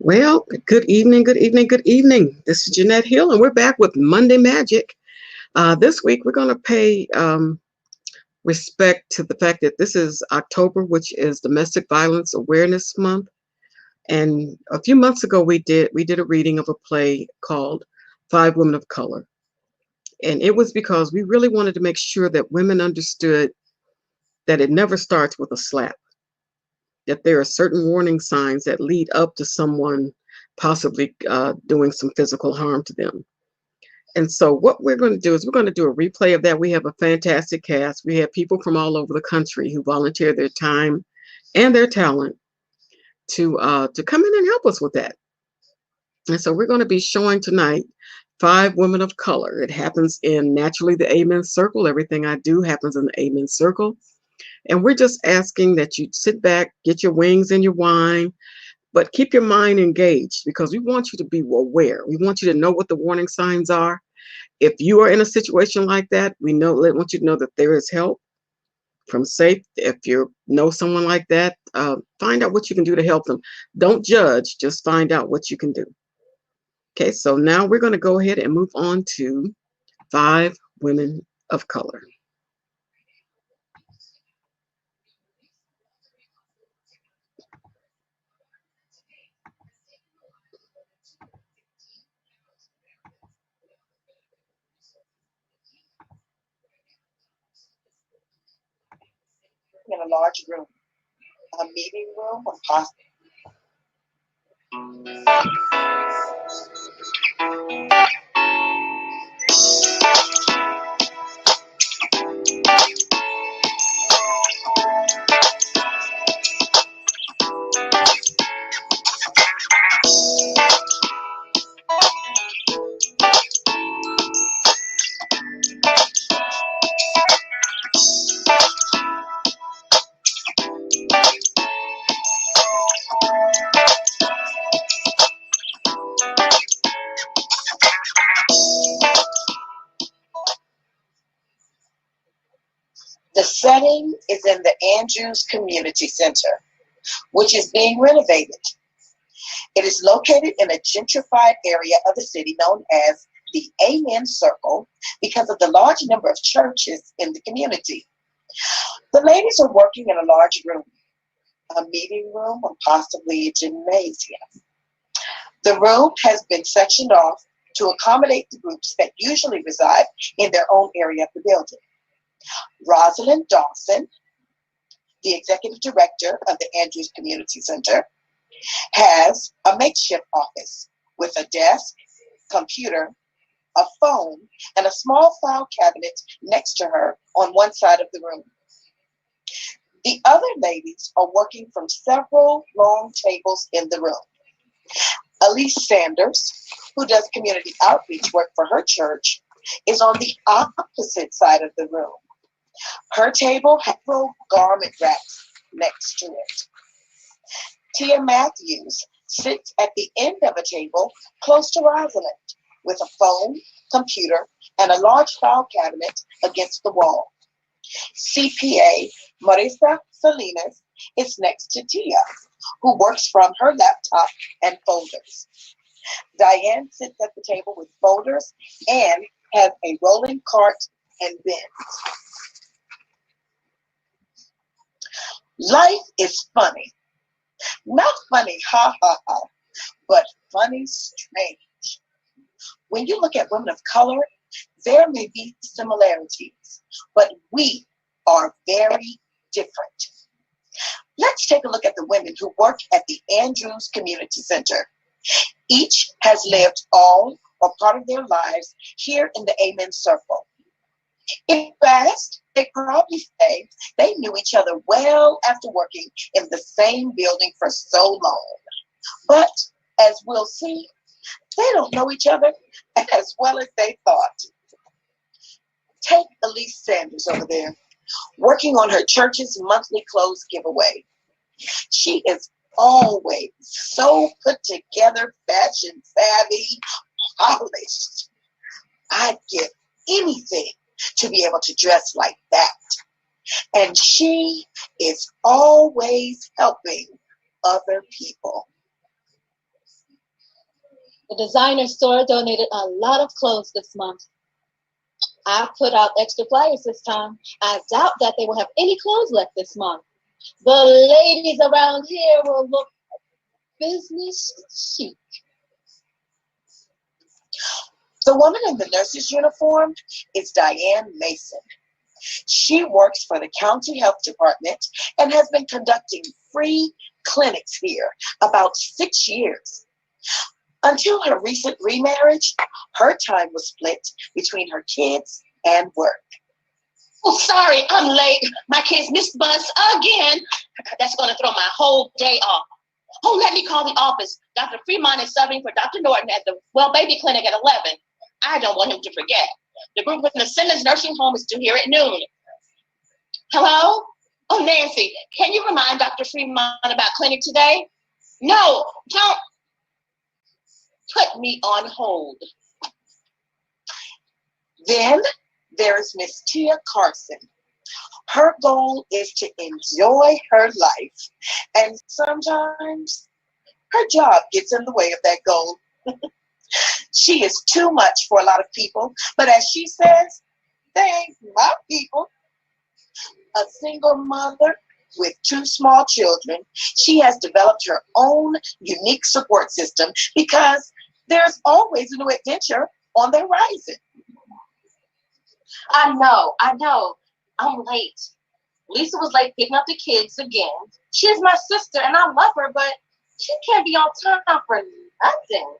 Well, good evening, good evening, good evening. This is Jeanette Hill, and we're back with Monday Magic. This week, we're going to pay respect to the fact that this is October, which is Domestic Violence Awareness Month. And a few months ago, we did a reading of a play called Five Women of Color, and it was because we really wanted to make sure that women understood that it never starts with a slap. That there are certain warning signs that lead up to someone possibly doing some physical harm to them. And so, what we're going to do is we're going to do a replay of that. We have a fantastic cast. We have people from all over the country who volunteer their time and their talent to come in and help us with that. And so, we're going to be showing tonight Five Women of Color. It happens in naturally the Amen Circle. Everything I do happens in the Amen Circle. And we're just asking that you sit back, get your wings and your wine, but keep your mind engaged because we want you to be aware. We want you to know what the warning signs are. If you are in a situation like that, want you to know that there is help from SAFE. If you know someone like that, find out what you can do to help them. Don't judge, just find out what you can do. Okay, so now we're going to go ahead and move on to Five Women of Color. In a large room, a meeting room, or possibly. The setting is in the Andrews Community Center, which is being renovated. It is located in a gentrified area of the city known as the Amen Circle because of the large number of churches in the community. The ladies are working in a large room, a meeting room, or possibly a gymnasium. The room has been sectioned off to accommodate the groups that usually reside in their own area of the building. Rosalind Dawson, the executive director of the Andrews Community Center, has a makeshift office with a desk, computer, a phone, and a small file cabinet next to her on one side of the room. The other ladies are working from several long tables in the room. Elise Sanders, who does community outreach work for her church, is on the opposite side of the room. Her table has several garment racks next to it. Tia Matthews sits at the end of a table close to Rosalind with a phone, computer, and a large file cabinet against the wall. CPA Marisa Salinas is next to Tia, who works from her laptop and folders. Diane sits at the table with folders and has a rolling cart and bins. Life is funny. Not funny, ha ha ha, but funny strange. When you look at women of color, there may be similarities, but we are very different. Let's take a look at the women who work at the Andrews Community Center. Each has lived all or part of their lives here in the Amen Circle. In fact, they probably say they knew each other well after working in the same building for so long. But as we'll see, they don't know each other as well as they thought. Take Elise Sanders over there, working on her church's monthly clothes giveaway. She is always so put together, fashion savvy, polished. I'd give anything to be able to dress like that. And she is always helping other people. The designer store donated a lot of clothes this month. I put out extra flyers this time. I doubt that they will have any clothes left this month. The ladies around here will look business chic. The woman in the nurse's uniform is Diane Mason. She works for the county health department and has been conducting free clinics here about 6 years. Until her recent remarriage, her time was split between her kids and work. Oh, sorry, I'm late. My kids missed bus again. That's going to throw my whole day off. Oh, let me call the office. Dr. Fremont is subbing for Dr. Norton at the Well Baby Clinic at 11. I don't want him to forget. The group in the Simmons Nursing Home is due here at noon. Hello? Oh, Nancy, can you remind Dr. Fremont about clinic today? No, don't put me on hold. Then there is Miss Tia Carson. Her goal is to enjoy her life, and sometimes her job gets in the way of that goal. She is too much for a lot of people, but as she says, they ain't my people. A single mother with 2 small children, she has developed her own unique support system because there's always a new adventure on the horizon. I know. I'm late. Lisa was late picking up the kids again. She's my sister and I love her, but she can't be on time for nothing.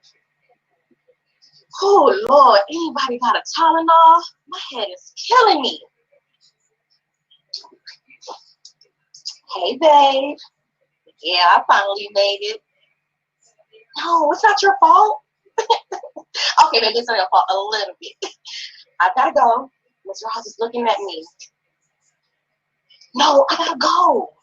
Oh, Lord, anybody got a Tylenol? My head is killing me. Hey, babe. Yeah, I finally made it. No, it's not your fault. Okay, babe, it's not your fault a little bit. I gotta go. Mr. Ross is looking at me. No, I gotta go.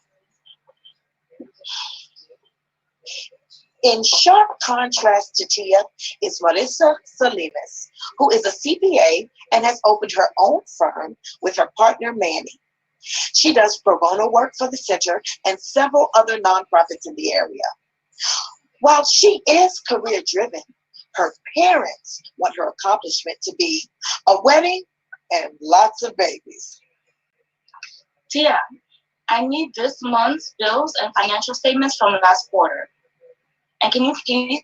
In sharp contrast to Tia is Marissa Salinas, who is a CPA and has opened her own firm with her partner Manny. She does pro bono work for the center and several other nonprofits in the area. While she is career driven, her parents want her accomplishment to be a wedding and lots of babies. Tia, I need this month's bills and financial statements from the last quarter. And can you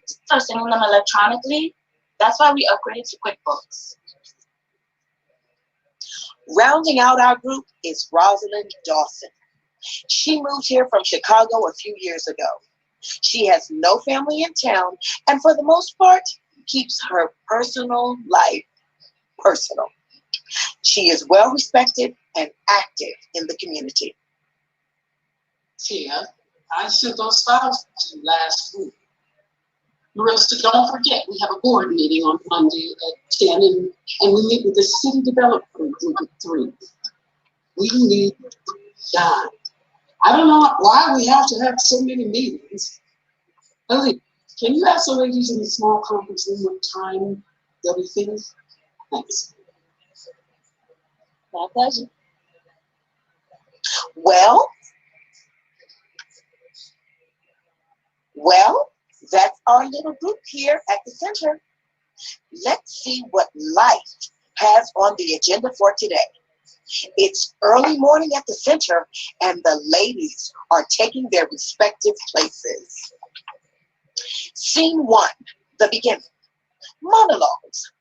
start sending them electronically? That's why we upgraded to QuickBooks. Rounding out our group is Rosalind Dawson. She moved here from Chicago a few years ago. She has no family in town and for the most part keeps her personal life personal. She is well respected and active in the community. Tia, I sent those files to you last week. Marissa, don't forget, we have a board meeting on Monday at 10, and we meet with the City Development Group at 3. We need Don. I don't know why we have to have so many meetings. Ellie, can you ask the ladies in the small conference room what time they'll be finished? Thanks. My pleasure. Well, that's our little group here at the center. Let's see what life has on the agenda for today. It's early morning at the center and the ladies are taking their respective places. Scene 1, the beginning. Monologues.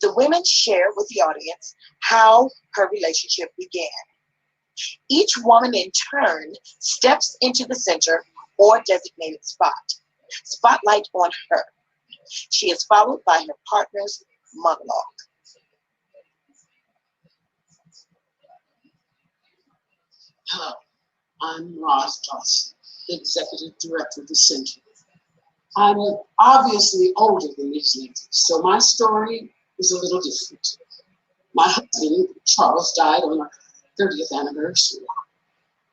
The women share with the audience how her relationship began. Each woman in turn steps into the center or designated spot. Spotlight on her. She is followed by her partner's monologue. Hello, I'm Roz Dawson, Executive Director of the Center. I'm obviously older than these ladies, so my story is a little different. My husband, Charles, died on our 30th anniversary.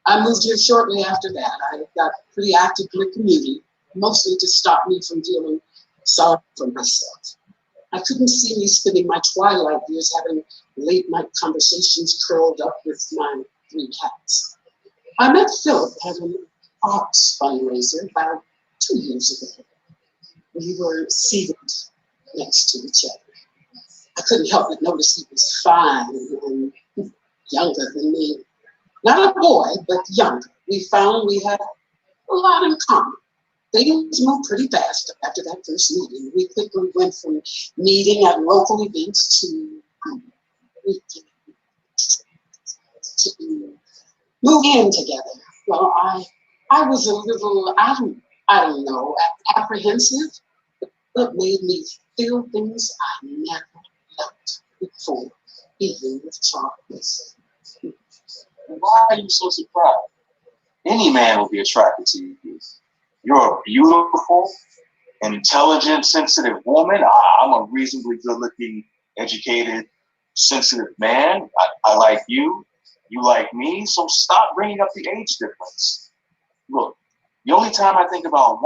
I moved here shortly after that. I got pretty active in the community, mostly to stop me from feeling sorry for myself. I couldn't see me spending my twilight years having late night conversations curled up with my 3 cats. I met Philip having arts fundraiser about 2 years ago. We were seated next to each other. I couldn't help but notice he was fine and younger than me. Not a boy, but younger. We found we had a lot in common. Things moved pretty fast after that first meeting. We quickly went from meeting at local events to move in together. Well, I was a little, I don't know, apprehensive. It made me feel things I never felt before, even with Charles. Why are you so surprised? Any man will be attracted to you. You're a beautiful, intelligent, sensitive woman. I'm a reasonably good-looking, educated, sensitive man. I like you. You like me. So stop bringing up the age difference. Look, the only time I think about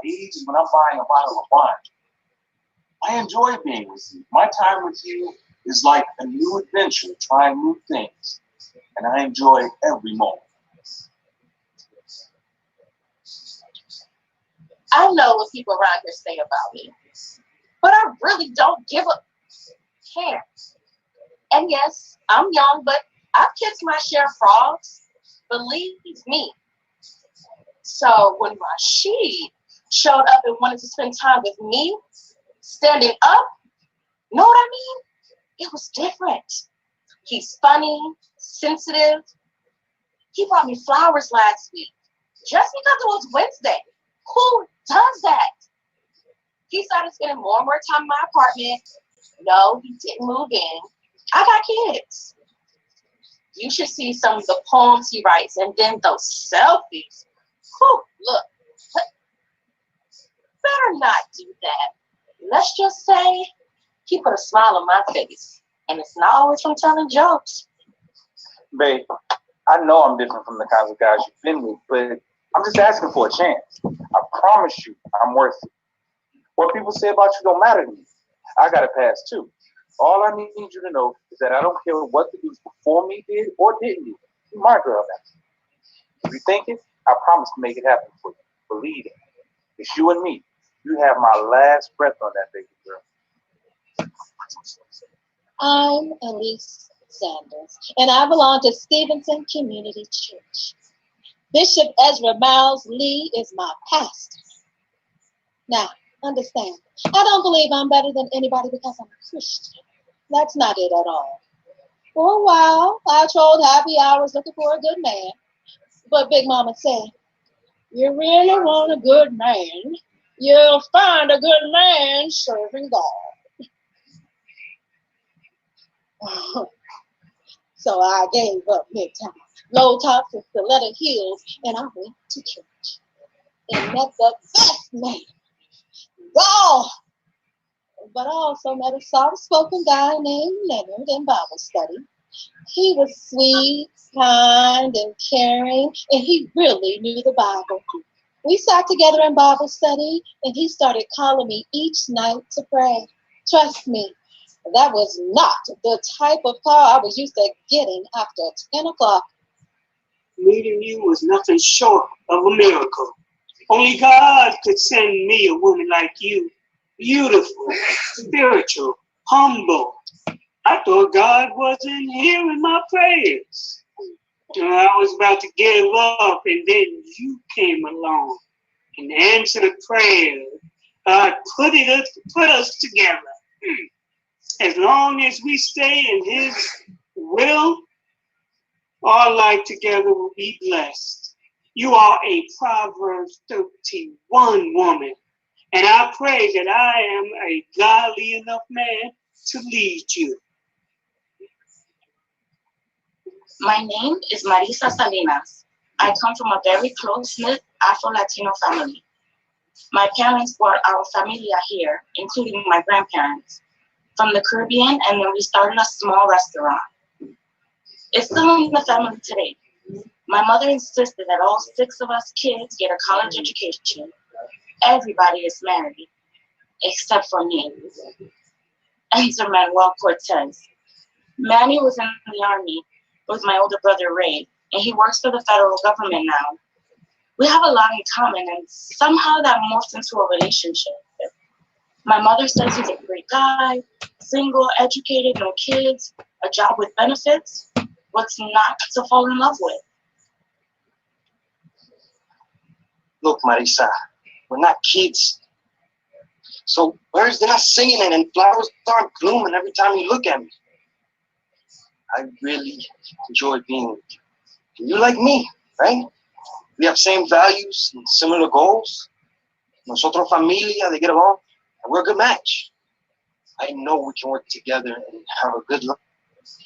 age is when I'm buying a bottle of wine. I enjoy being with you. My time with you is like a new adventure, trying new things, and I enjoy every moment. I know what people around here say about me, but I really don't give a care. And yes, I'm young, but I've kissed my share of frogs. Believe me. So when Rashid showed up and wanted to spend time with me, standing up, know what I mean? It was different. He's funny, sensitive. He brought me flowers last week just because it was Wednesday. Who does that? He started spending more and more time in my apartment. No, he didn't move in. I got kids. You should see some of the poems he writes and then those selfies. Whew, look. Better not do that. Let's just say he put a smile on my face. And it's not always from telling jokes. Babe, I know I'm different from the kinds of guys you've been with, but I'm just asking for a chance. I promise you, I'm worth it. What people say about you don't matter to me. I got a past too. All I need you to know is that I don't care what the dudes before me did or didn't do. You're my girl now. If you think it, I promise to make it happen for you. Believe it. It's you and me. You have my last breath on that baby girl. I'm Elise Sanders, and I belong to Stevenson Community Church. Bishop Ezra Miles Lee is my pastor. Now, understand, I don't believe I'm better than anybody because I'm a Christian. That's not it at all. For a while, I trolled happy hours looking for a good man. But Big Mama said, you really want a good man, you'll find a good man serving God. So I gave up midtown, low tops and stiletto heels, and I went to church and met the best man. God! But I also met a soft-spoken guy named Leonard in Bible study. He was sweet, kind, and caring, and he really knew the Bible. We sat together in Bible study, and he started calling me each night to pray. Trust me, that was not the type of call I was used to getting after 10 o'clock. Meeting you was nothing short of a miracle. Only God could send me a woman like you. Beautiful, spiritual, humble. I thought God wasn't hearing my prayers. I was about to give up, and then you came along and answered the prayer. God put us together. As long as we stay in His will, our life together will be blessed. You are a Proverbs 31 woman, and I pray that I am a godly enough man to lead you. My name is Marisa Salinas. I come from a very close-knit Afro-Latino family. My parents brought our familia here, including my grandparents, from the Caribbean, and then we started a small restaurant. It's still in the family today. My mother insisted that all 6 of us kids get a college education. Everybody is married, except for me. Enter Manuel Cortez. Manny was in the Army with my older brother Ray, and he works for the federal government now, We have a lot in common, and somehow that morphed into a relationship. My mother says he's a great guy, single, educated, no kids, a job with benefits. What's not to fall in love with? Look, Marisa, we're not kids. So birds, they're not singing and flowers aren't blooming every time you look at me. I really enjoy being with you. And you're like me, right? We have same values and similar goals. Nosotros familia, they get along, and we're a good match. I know we can work together and have a good life,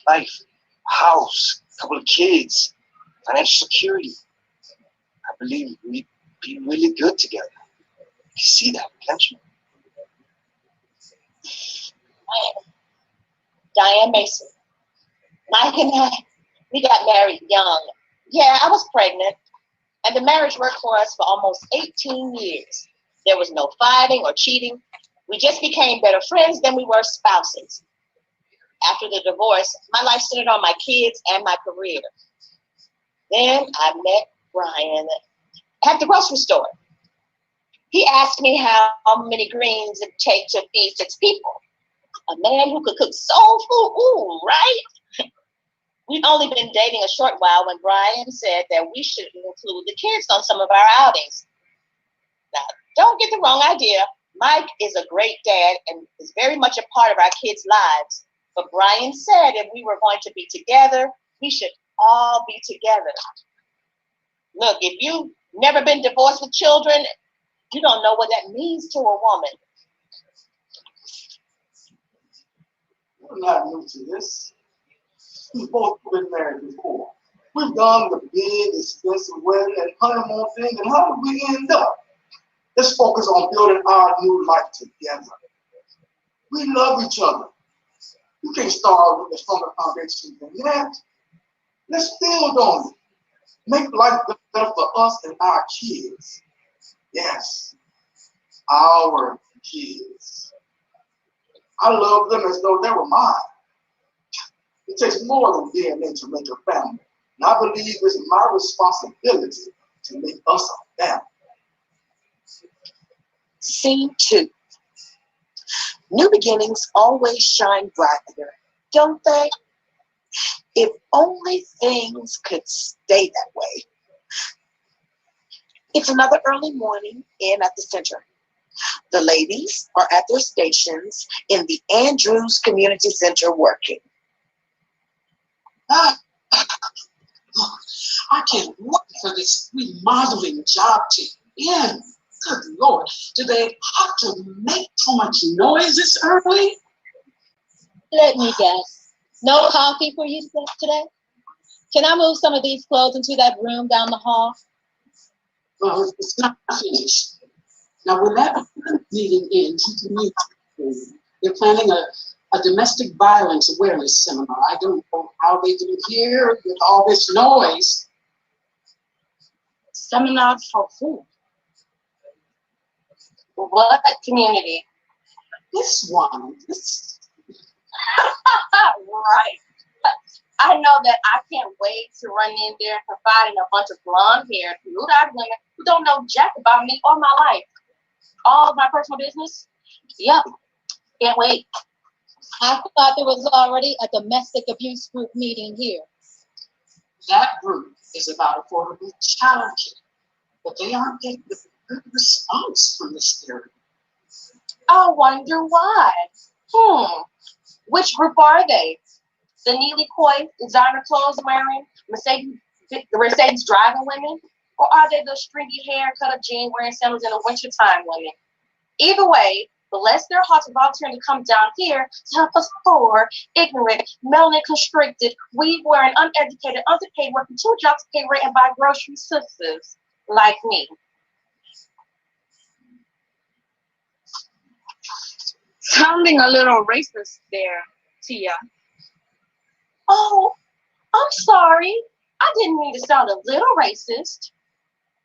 a house, a couple of kids, financial security. I believe we'd be really good together. You see that, can't you? Diane Mason. Mike and I, we got married young. Yeah, I was pregnant, and the marriage worked for us for almost 18 years. There was no fighting or cheating. We just became better friends than we were spouses. After the divorce, my life centered on my kids and my career. Then I met Brian at the grocery store. He asked me how many greens it take to feed 6 people. A man who could cook soul food, ooh, right? We've only been dating a short while when Brian said that we should include the kids on some of our outings. Now, don't get the wrong idea. Mike is a great dad and is very much a part of our kids' lives. But Brian said if we were going to be together, we should all be together. Look, if you've never been divorced with children, you don't know what that means to a woman. We're not new to this. We've both been married before. We've done the big, expensive wedding and honeymoon thing, and how did we end up? Let's focus on building our new life together. We love each other. You can't start with a stronger foundation than that. Let's build on it. Make life better for us and our kids. Yes, our kids. I love them as though they were mine. It takes more than DNA to make a family. And I believe it's my responsibility to make us a family. Scene 2. New beginnings always shine brighter, don't they? If only things could stay that way. It's another early morning in at the center. The ladies are at their stations in the Andrews Community Center working. I can't wait for this remodeling job to end. Good Lord, do they have to make too much noise this early? Let me guess. No coffee for you today? Can I move some of these clothes into that room down the hall? Well, it's not finished. Now, when that meeting ends, you can meet. They're planning a domestic violence awareness seminar. I don't know how they do it here with all this noise. Seminar for who? What community? This one. This. Right. I know that I can't wait to run in there and confide in a bunch of blonde-haired, blue-eyed women who don't know jack about me or my life. All of my personal business? Yep. Can't wait. I thought there was already a domestic abuse group meeting here. That group is about affordable childcare, but they aren't getting the good response from this area. I wonder why. Which group are they? The Neely Coy designer clothes wearing, Mercedes driving women? Or are they the stringy hair, cut up jean wearing sandals in the wintertime women? Either way, bless their hearts for volunteering to come down here to help us poor, ignorant, melanin constricted, weave wearing, uneducated, underpaid, working 2 jobs to pay rent and buy grocery sisters like me. Sounding a little racist there, Tia. Oh, I'm sorry. I didn't mean to sound a little racist.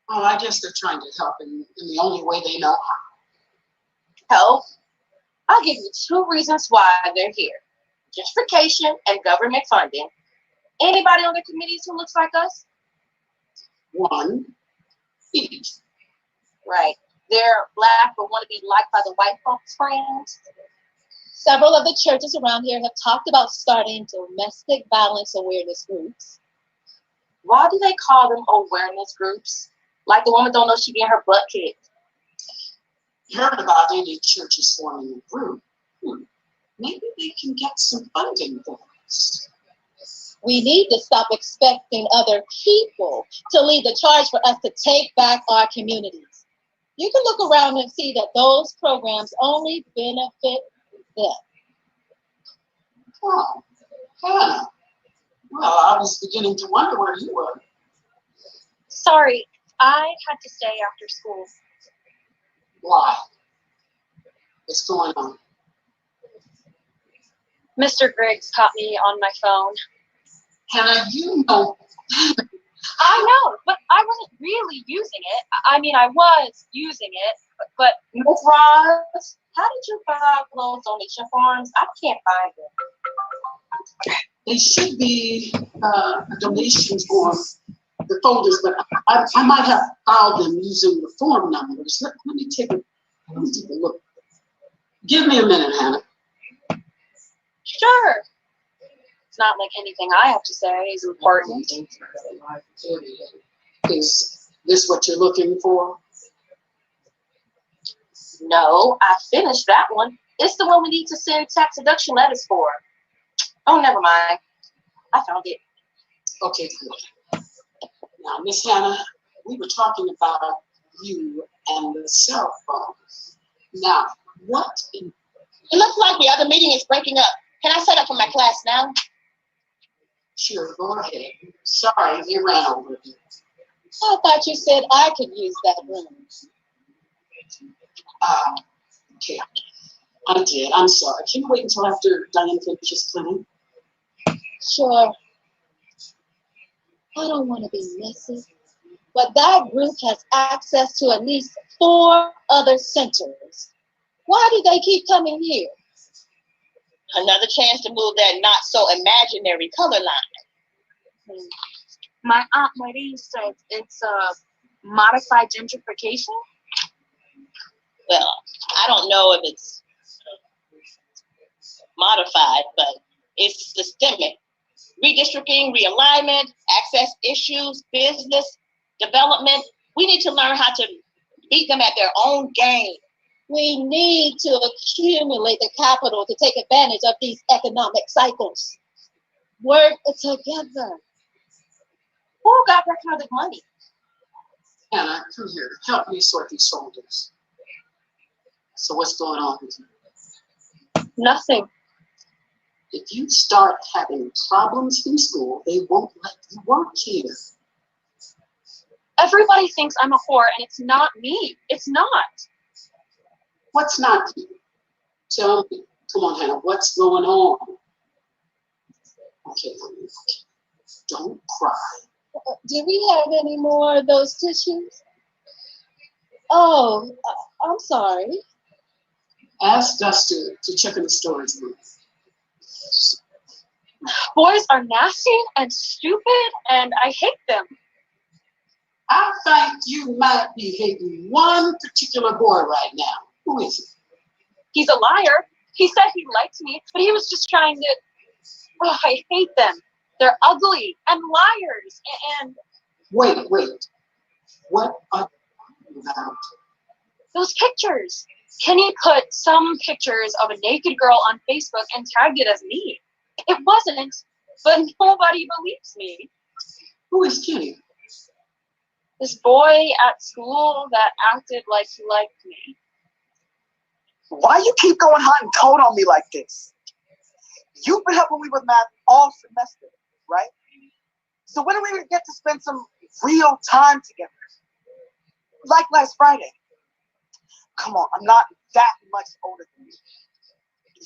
Well, I guess they're trying to help in the only way they know how. Help? I'll give you 2 reasons why they're here. Gentrification and government funding. Anybody on the committees who looks like us? 1, Right. They're black but want to be liked by the white folks' friends. Several of the churches around here have talked about starting domestic violence awareness groups. Why do they call them awareness groups? Like the woman don't know she getting her butt kicked. Heard about any churches forming a group? Maybe they can get some funding for us. We need to stop expecting other people to lead the charge for us to take back our communities. You can look around and see that those programs only benefit them. Oh, Hannah. Well, I was beginning to wonder where you were. Sorry, I had to stay after school. Why? What's going on? Mr. Griggs caught me on my phone. Hannah, you know. I know, but I wasn't really using it. I mean, I was using it, but Miss Roz, how did you find those donation forms? I can't find them. They should be donations for the folders, but I might have filed them using the form numbers. Let me take a look. Give me a minute, Hannah. Sure. It's not like anything I have to say is important. Is this what you're looking for? No, I finished that one. It's the one we need to send tax deduction letters for. Oh, never mind. I found it. Okay, good. Now, Miss Hannah, we were talking about you and the cell phone. Now, what in... It looks like the other meeting is breaking up. Can I set up for my class now? Sure, go ahead. Sorry, they ran over here. I thought you said I could use that room. Okay. I did. I'm sorry. Can you wait until after Diane finishes cleaning? Sure. I don't want to be messy, but that group has access to at least 4 other centers. Why do they keep coming here? Another chance to move that not so imaginary color line. My Aunt Marie said it's modified gentrification. Well, I don't know if it's modified, but it's systemic. Redistricting, realignment, access issues, business development. We need to learn how to beat them at their own game. We need to accumulate the capital to take advantage of these economic cycles. Work together. Who got that kind of money? Hannah, come here. Help me sort these folders. So what's going on with you? Nothing. If you start having problems in school, they won't let you work here. Everybody thinks I'm a whore, and it's not me. It's not. What's not you? Tell me. Come on, Hannah. What's going on? Okay, honey. Okay. Don't cry. Do we have any more of those tissues? Oh, I'm sorry. Ask Dusty to check in the storage room. Boys are nasty and stupid, and I hate them. I think you might be hating one particular boy right now. Who is he? He's a liar. He said he liked me, but he was just trying to... Oh, I hate them. They're ugly and liars and... Wait. What are you about? Those pictures. Kenny put some pictures of a naked girl on Facebook and tagged it as me. It wasn't, but nobody believes me. Who is Kenny? This boy at school that acted like he liked me. Why you keep going hot and cold on me like this? You've been helping me with math all semester, right? So when are we gonna get to spend some real time together? Like last Friday. Come on, I'm not that much older than you.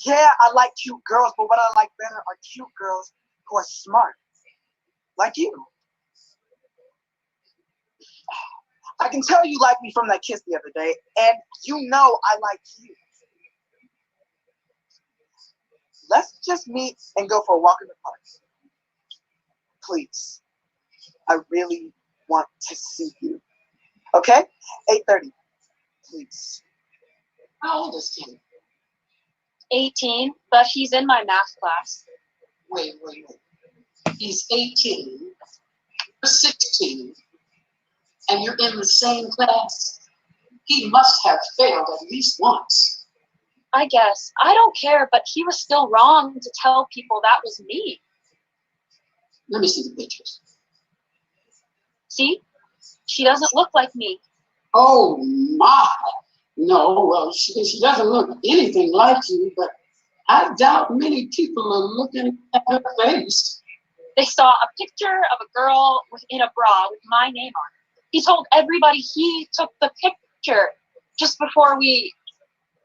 Yeah, I like cute girls, but what I like better are cute girls who are smart. Like you. I can tell you like me from that kiss the other day, and you know I like you. Let's just meet and go for a walk in the park. Please. I really want to see you. Okay? 8:30, please. How old is Kenny? 18, but he's in my math class. Wait. He's 18, you're 16, and you're in the same class. He must have failed at least once. I guess. I don't care, but he was still wrong to tell people that was me. Let me see the pictures. See? She doesn't look like me. Oh my! No, well, she doesn't look anything like you, but I doubt many people are looking at her face. They saw a picture of a girl in a bra with my name on it. He told everybody he took the picture just before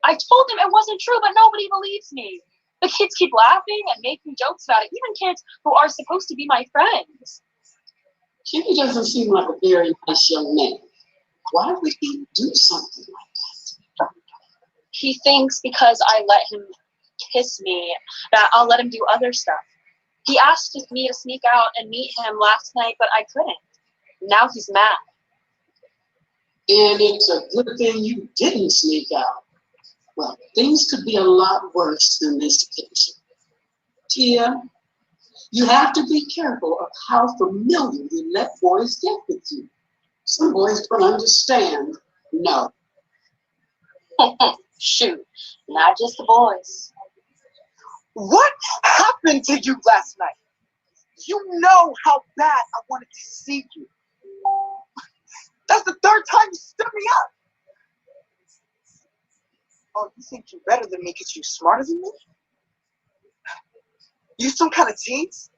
I told him it wasn't true, but nobody believes me. The kids keep laughing and making jokes about it, even kids who are supposed to be my friends. Kenny doesn't seem like a very nice young man. Why would he do something like that? He thinks because I let him kiss me that I'll let him do other stuff. He asked me to sneak out and meet him last night, but I couldn't. Now he's mad. And it's a good thing you didn't sneak out. Well, things could be a lot worse than this picture. Tia, you have to be careful of how familiar you let boys get with you. Some boys don't understand. No. Shoot, not just the boys. What happened to you last night? You know how bad I wanted to see you. That's the third time you stood me up. Oh, you think you're better than me because you're smarter than me? You some kind of tease?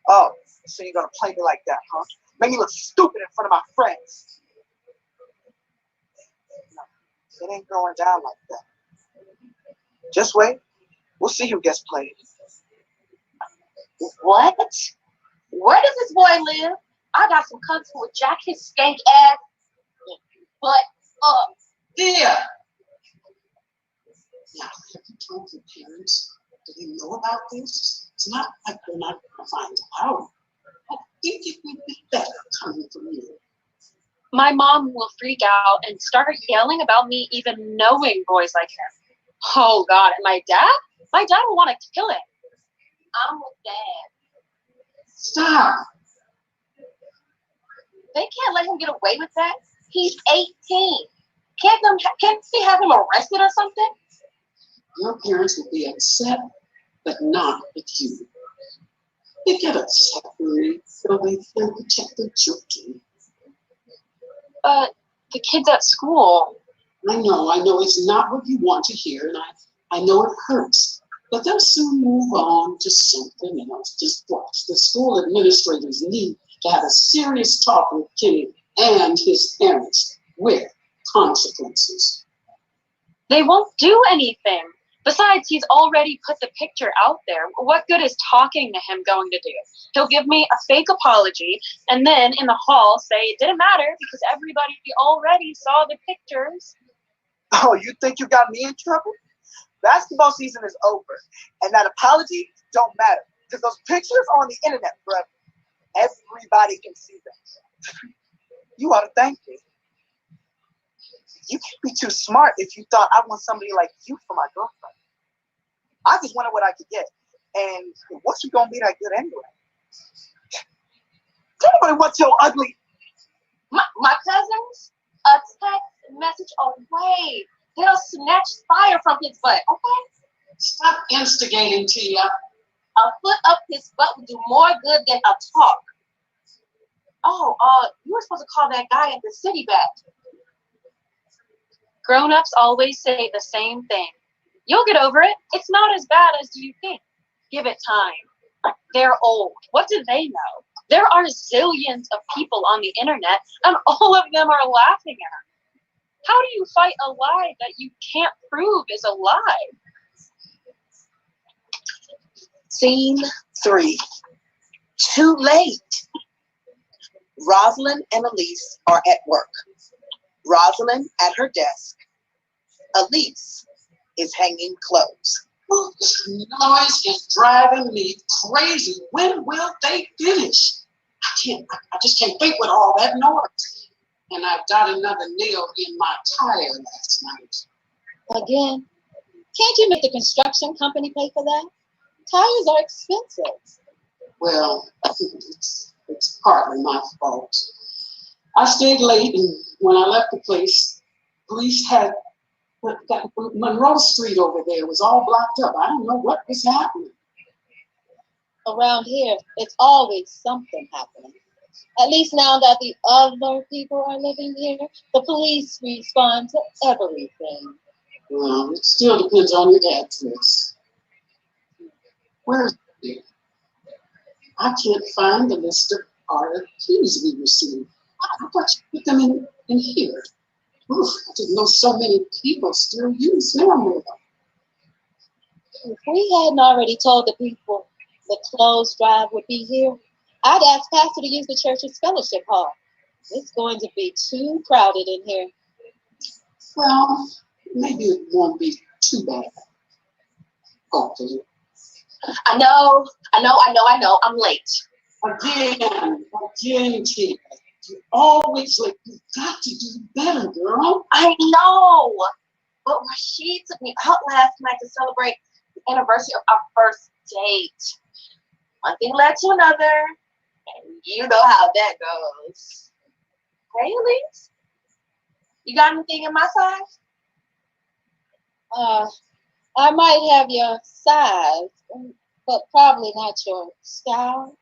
Oh, so you're gonna play me like that, huh? Make me look stupid in front of my friends. No, it ain't going down like that. Just wait. We'll see who gets played. What? Where does this boy live? I got some cunts who would jack his skank ass butt up. There! Now, have you told your parents? Do they know about this? It's not like they're not going to find out. I think it would be better coming from you. My mom will freak out and start yelling about me even knowing boys like him. Oh, God. And my dad? My dad will want to kill him. I'm with Dad. Stop! They can't let him get away with that. He's 18. Can't they have him arrested or something? Your parents will be upset, but not with you. They get upset when they feel protect their children. But the kids at school. I know it's not what you want to hear, and I know it hurts. But they'll soon move on to something else. Just watch. The school administrators need to have a serious talk with Kenny and his parents with consequences. They won't do anything. Besides, he's already put the picture out there. What good is talking to him going to do? He'll give me a fake apology and then in the hall say it didn't matter because everybody already saw the pictures. Oh, you think you got me in trouble? Basketball season is over, and that apology don't matter because those pictures are on the internet forever. Everybody can see them. You ought to thank me. You can't be too smart if you thought I want somebody like you for my girlfriend. I just wanted what I could get, and what's you gonna be that good anyway? Nobody wants your ugly. My cousins, a text message away. They'll snatch fire from his butt, okay? Stop instigating, Tia. A foot up his butt would do more good than a talk. Oh, you were supposed to call that guy at the city back. Grown-ups always say the same thing. You'll get over it. It's not as bad as you think. Give it time. They're old. What do they know? There are zillions of people on the internet, and all of them are laughing at her. How do you fight a lie that you can't prove is a lie? Scene 3. Too late. Rosalind and Elise are at work. Rosalind at her desk. Elise is hanging clothes. Oh, this noise is driving me crazy. When will they finish? I just can't think with all that noise. and I got another nail in my tire last night. Again, can't you make the construction company pay for that? Tires are expensive. Well, it's partly my fault. I stayed late, and when I left the place, police had that Monroe Street over there was all blocked up. I don't know what was happening. Around here, it's always something happening. At least now that the other people are living here, the police respond to everything. Well, it still depends on your address. Where is it? I can't find the list of RFPs we received. I thought you put them in here. Oof, I didn't know so many people still use mail. If we hadn't already told the people the clothes drive would be here, I'd ask Pastor to use the church's fellowship hall. It's going to be too crowded in here. Well, maybe it won't be too bad. Hopefully. I know, I'm late. Again, kid. You always late. You've got to do better, girl. I know, but Rashid took me out last night to celebrate the anniversary of our first date. One thing led to another, and you know how that goes. Hey, Elise, you got anything in my size? I might have your size, but probably not your style.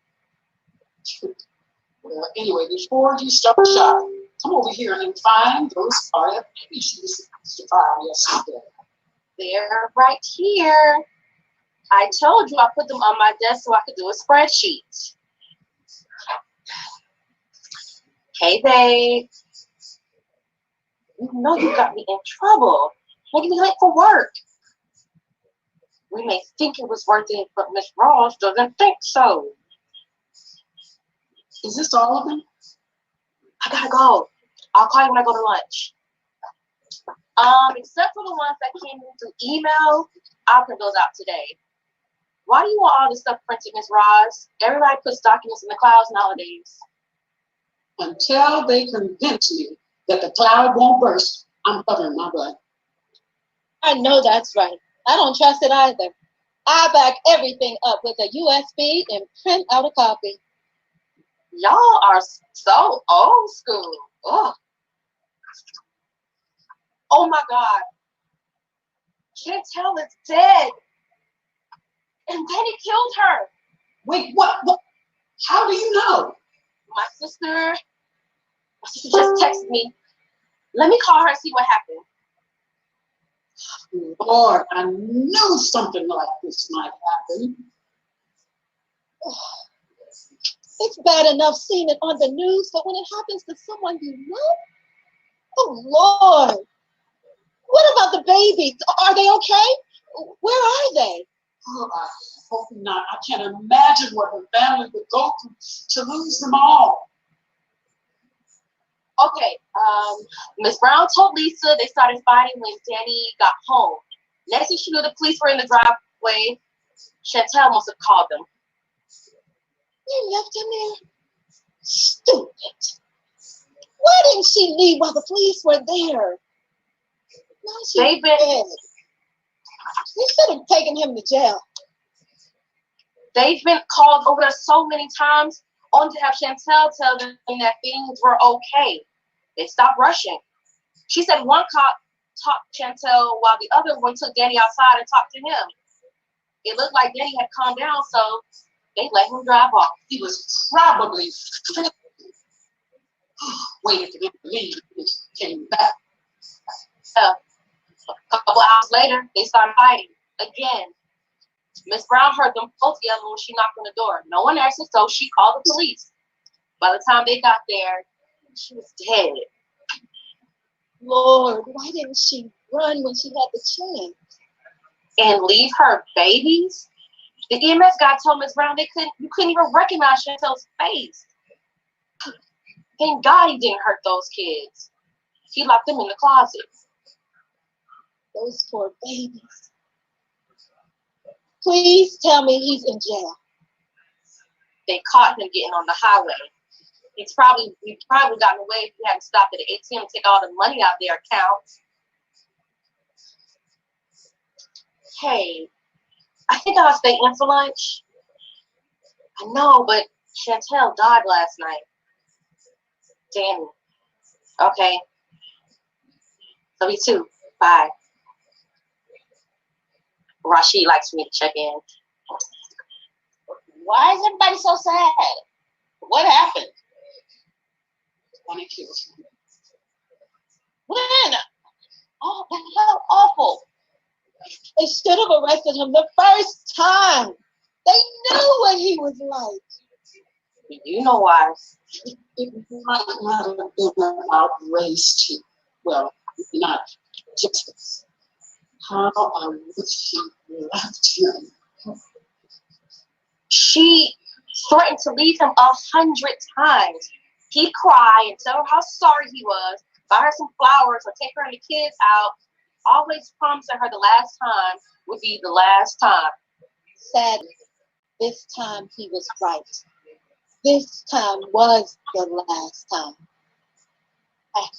Well, anyway, before you start shopping, come over here and find those RFPs you were supposed to file yesterday. They're right here. I told you I put them on my desk so I could do a spreadsheet. Hey, babe. You know you got me in trouble. Making me late for work. We may think it was worth it, but Miss Ross doesn't think so. Is this all of them? I gotta go. I'll call you when I go to lunch. Except for the ones that came in through email, I'll print those out today. Why do you want all this stuff printed, Miss Ross? Everybody puts documents in the clouds nowadays. Until they convince me that the cloud won't burst, I'm covering my butt. I know that's right. I don't trust it either. I back everything up with a USB and print out a copy. Y'all are so old school. Ugh. Oh my God. Chantel is dead. And Danny killed her. Wait, what? How do you know? My sister just texted me. Let me call her and see what happened. Lord, I knew something like this might happen. It's bad enough seeing it on the news, but when it happens to someone you know, oh Lord. What about the babies? Are they okay? Where are they? Oh, I hope not. I can't imagine what her family would go through to lose them all. Okay, Miss Brown told Lisa they started fighting when Danny got home. Next thing she knew, the police were in the driveway. Chantel must have called them. They left him there? Stupid. Why didn't she leave while the police were there? Now she's dead. They should have taken him to jail. They've been called over there so many times, only to have Chantel tell them that things were okay. They stopped rushing. She said one cop talked to Chantel while the other one took Danny outside and talked to him. It looked like Danny had calmed down, so they let him drive off. He was probably waiting for them to leave and came back. A couple hours later, they started fighting again. Miss Brown heard them both yelling when she knocked on the door. No one answered, so she called the police. By the time they got there, she was dead. Lord, why didn't she run when she had the chance? And leave her babies? The EMS guy told Miss Brown you couldn't even recognize Chantel's face. Thank God he didn't hurt those kids. He locked them in the closet. Those poor babies. Please tell me he's in jail. They caught him getting on the highway. We probably gotten away if we hadn't stopped at the ATM to take all the money out of their accounts. Hey, I think I'll stay in for lunch. I know, but Chantel died last night. Damn it. Okay. Love you too. Bye. Rashid likes me to check in. Why is everybody so sad? What happened? Funny kills me. When? Oh, how awful. They should have arrested him the first time. They knew what he was like. You know why. It might not have been about race too. Well, not justice. How I wish she left him. She threatened to leave him 100 times. He'd cry and tell her how sorry he was, buy her some flowers or take her and the kids out, always promising her the last time would be the last time. Sadly, this time he was right. This time was the last time.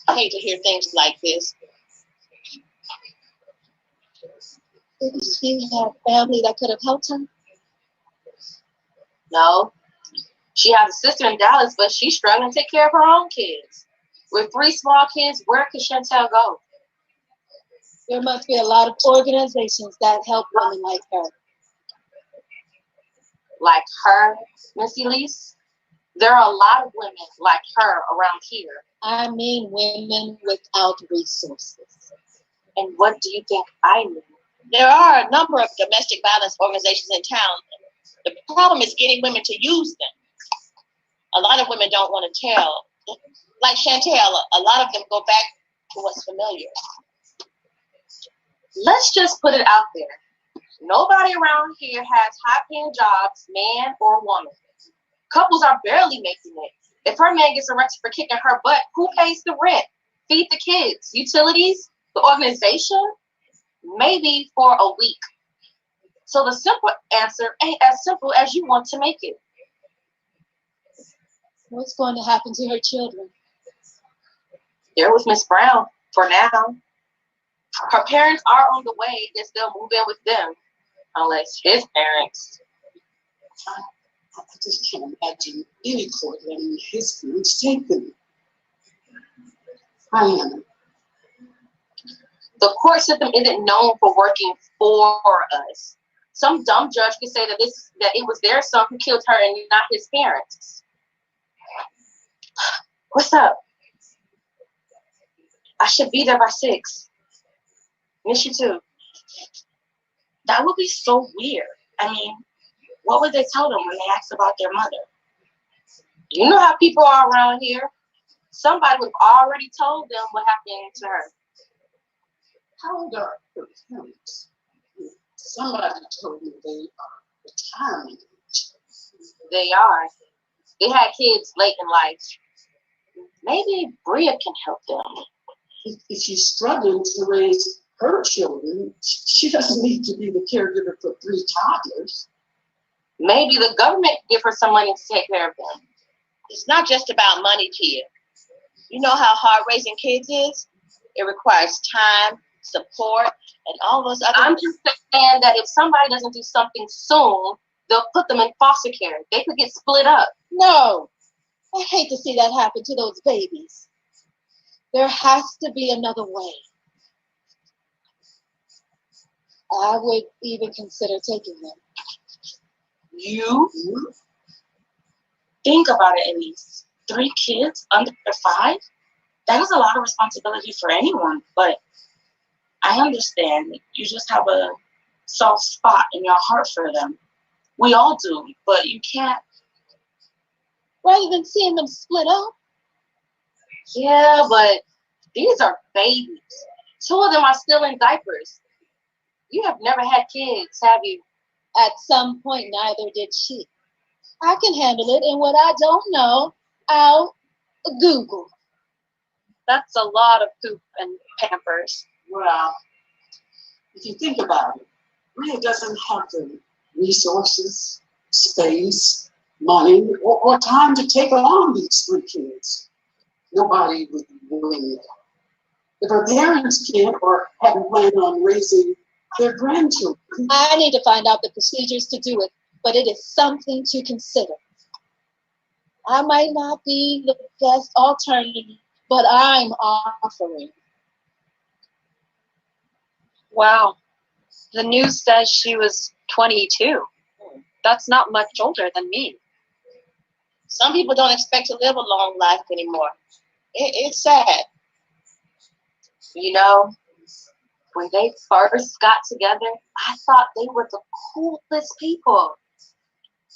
I hate to hear things like this. Didn't she have family that could have helped her? No. She has a sister in Dallas, but she's struggling to take care of her own kids. With 3 small kids, where could Chantel go? There must be a lot of organizations that help women like her. Like her, Miss Elise? There are a lot of women like her around here. I mean women without resources. And what do you think I mean? There are a number of domestic violence organizations in town. The problem is getting women to use them. A lot of women don't want to tell. Like Chantel, a lot of them go back to what's familiar. Let's just put it out there. Nobody around here has high-paying jobs, man or woman. Couples are barely making it. If her man gets arrested for kicking her butt, who pays the rent? Feed the kids? Utilities? The organization? Maybe for a week. So the simple answer ain't as simple as you want to make it. What's going to happen to her children? They're with Miss Brown for now. Her parents are on the way. Guess they'll move in with them. Unless his parents. I just can't imagine any court letting his parents take them. I am. The court system isn't known for working for us. Some dumb judge could say that it was their son who killed her and not his parents. What's up? I should be there by 6. Miss you too. That would be so weird. I mean, what would they tell them when they asked about their mother? You know how people are around here. Somebody would have already told them what happened to her. How old are her parents? Somebody told me they are retirement age. They are. They had kids late in life. Maybe Bria can help them. If she's struggling to raise her children, she doesn't need to be the caregiver for 3 toddlers. Maybe the government can give her some money to take care of them. It's not just about money, Tia. You know how hard raising kids is? It requires time, support, and all those other I'm just saying that if somebody doesn't do something soon, they'll put them in foster care. They could get split up. No, I hate to see that happen to those babies. There has to be another way. I would even consider taking them. You? Think about it, Elise. 3 kids under 5? That is a lot of responsibility for anyone, but I understand. You just have a soft spot in your heart for them. We all do, but you can't. Rather than seeing them split up? Yeah, but these are babies. 2 of them are still in diapers. You have never had kids, have you? At some point, neither did she. I can handle it, and what I don't know, I'll Google. That's a lot of poop and Pampers. Well, if you think about it, Bria doesn't have the resources, space, money or time to take on these 3 kids. Nobody would be willing. If her parents can't or haven't planned on raising their grandchildren. I need to find out the procedures to do it, but it is something to consider. I might not be the best alternative, but I'm offering. Wow. The news says she was 22. That's not much older than me. Some people don't expect to live a long life anymore. It's sad. You know, when they first got together, I thought they were the coolest people.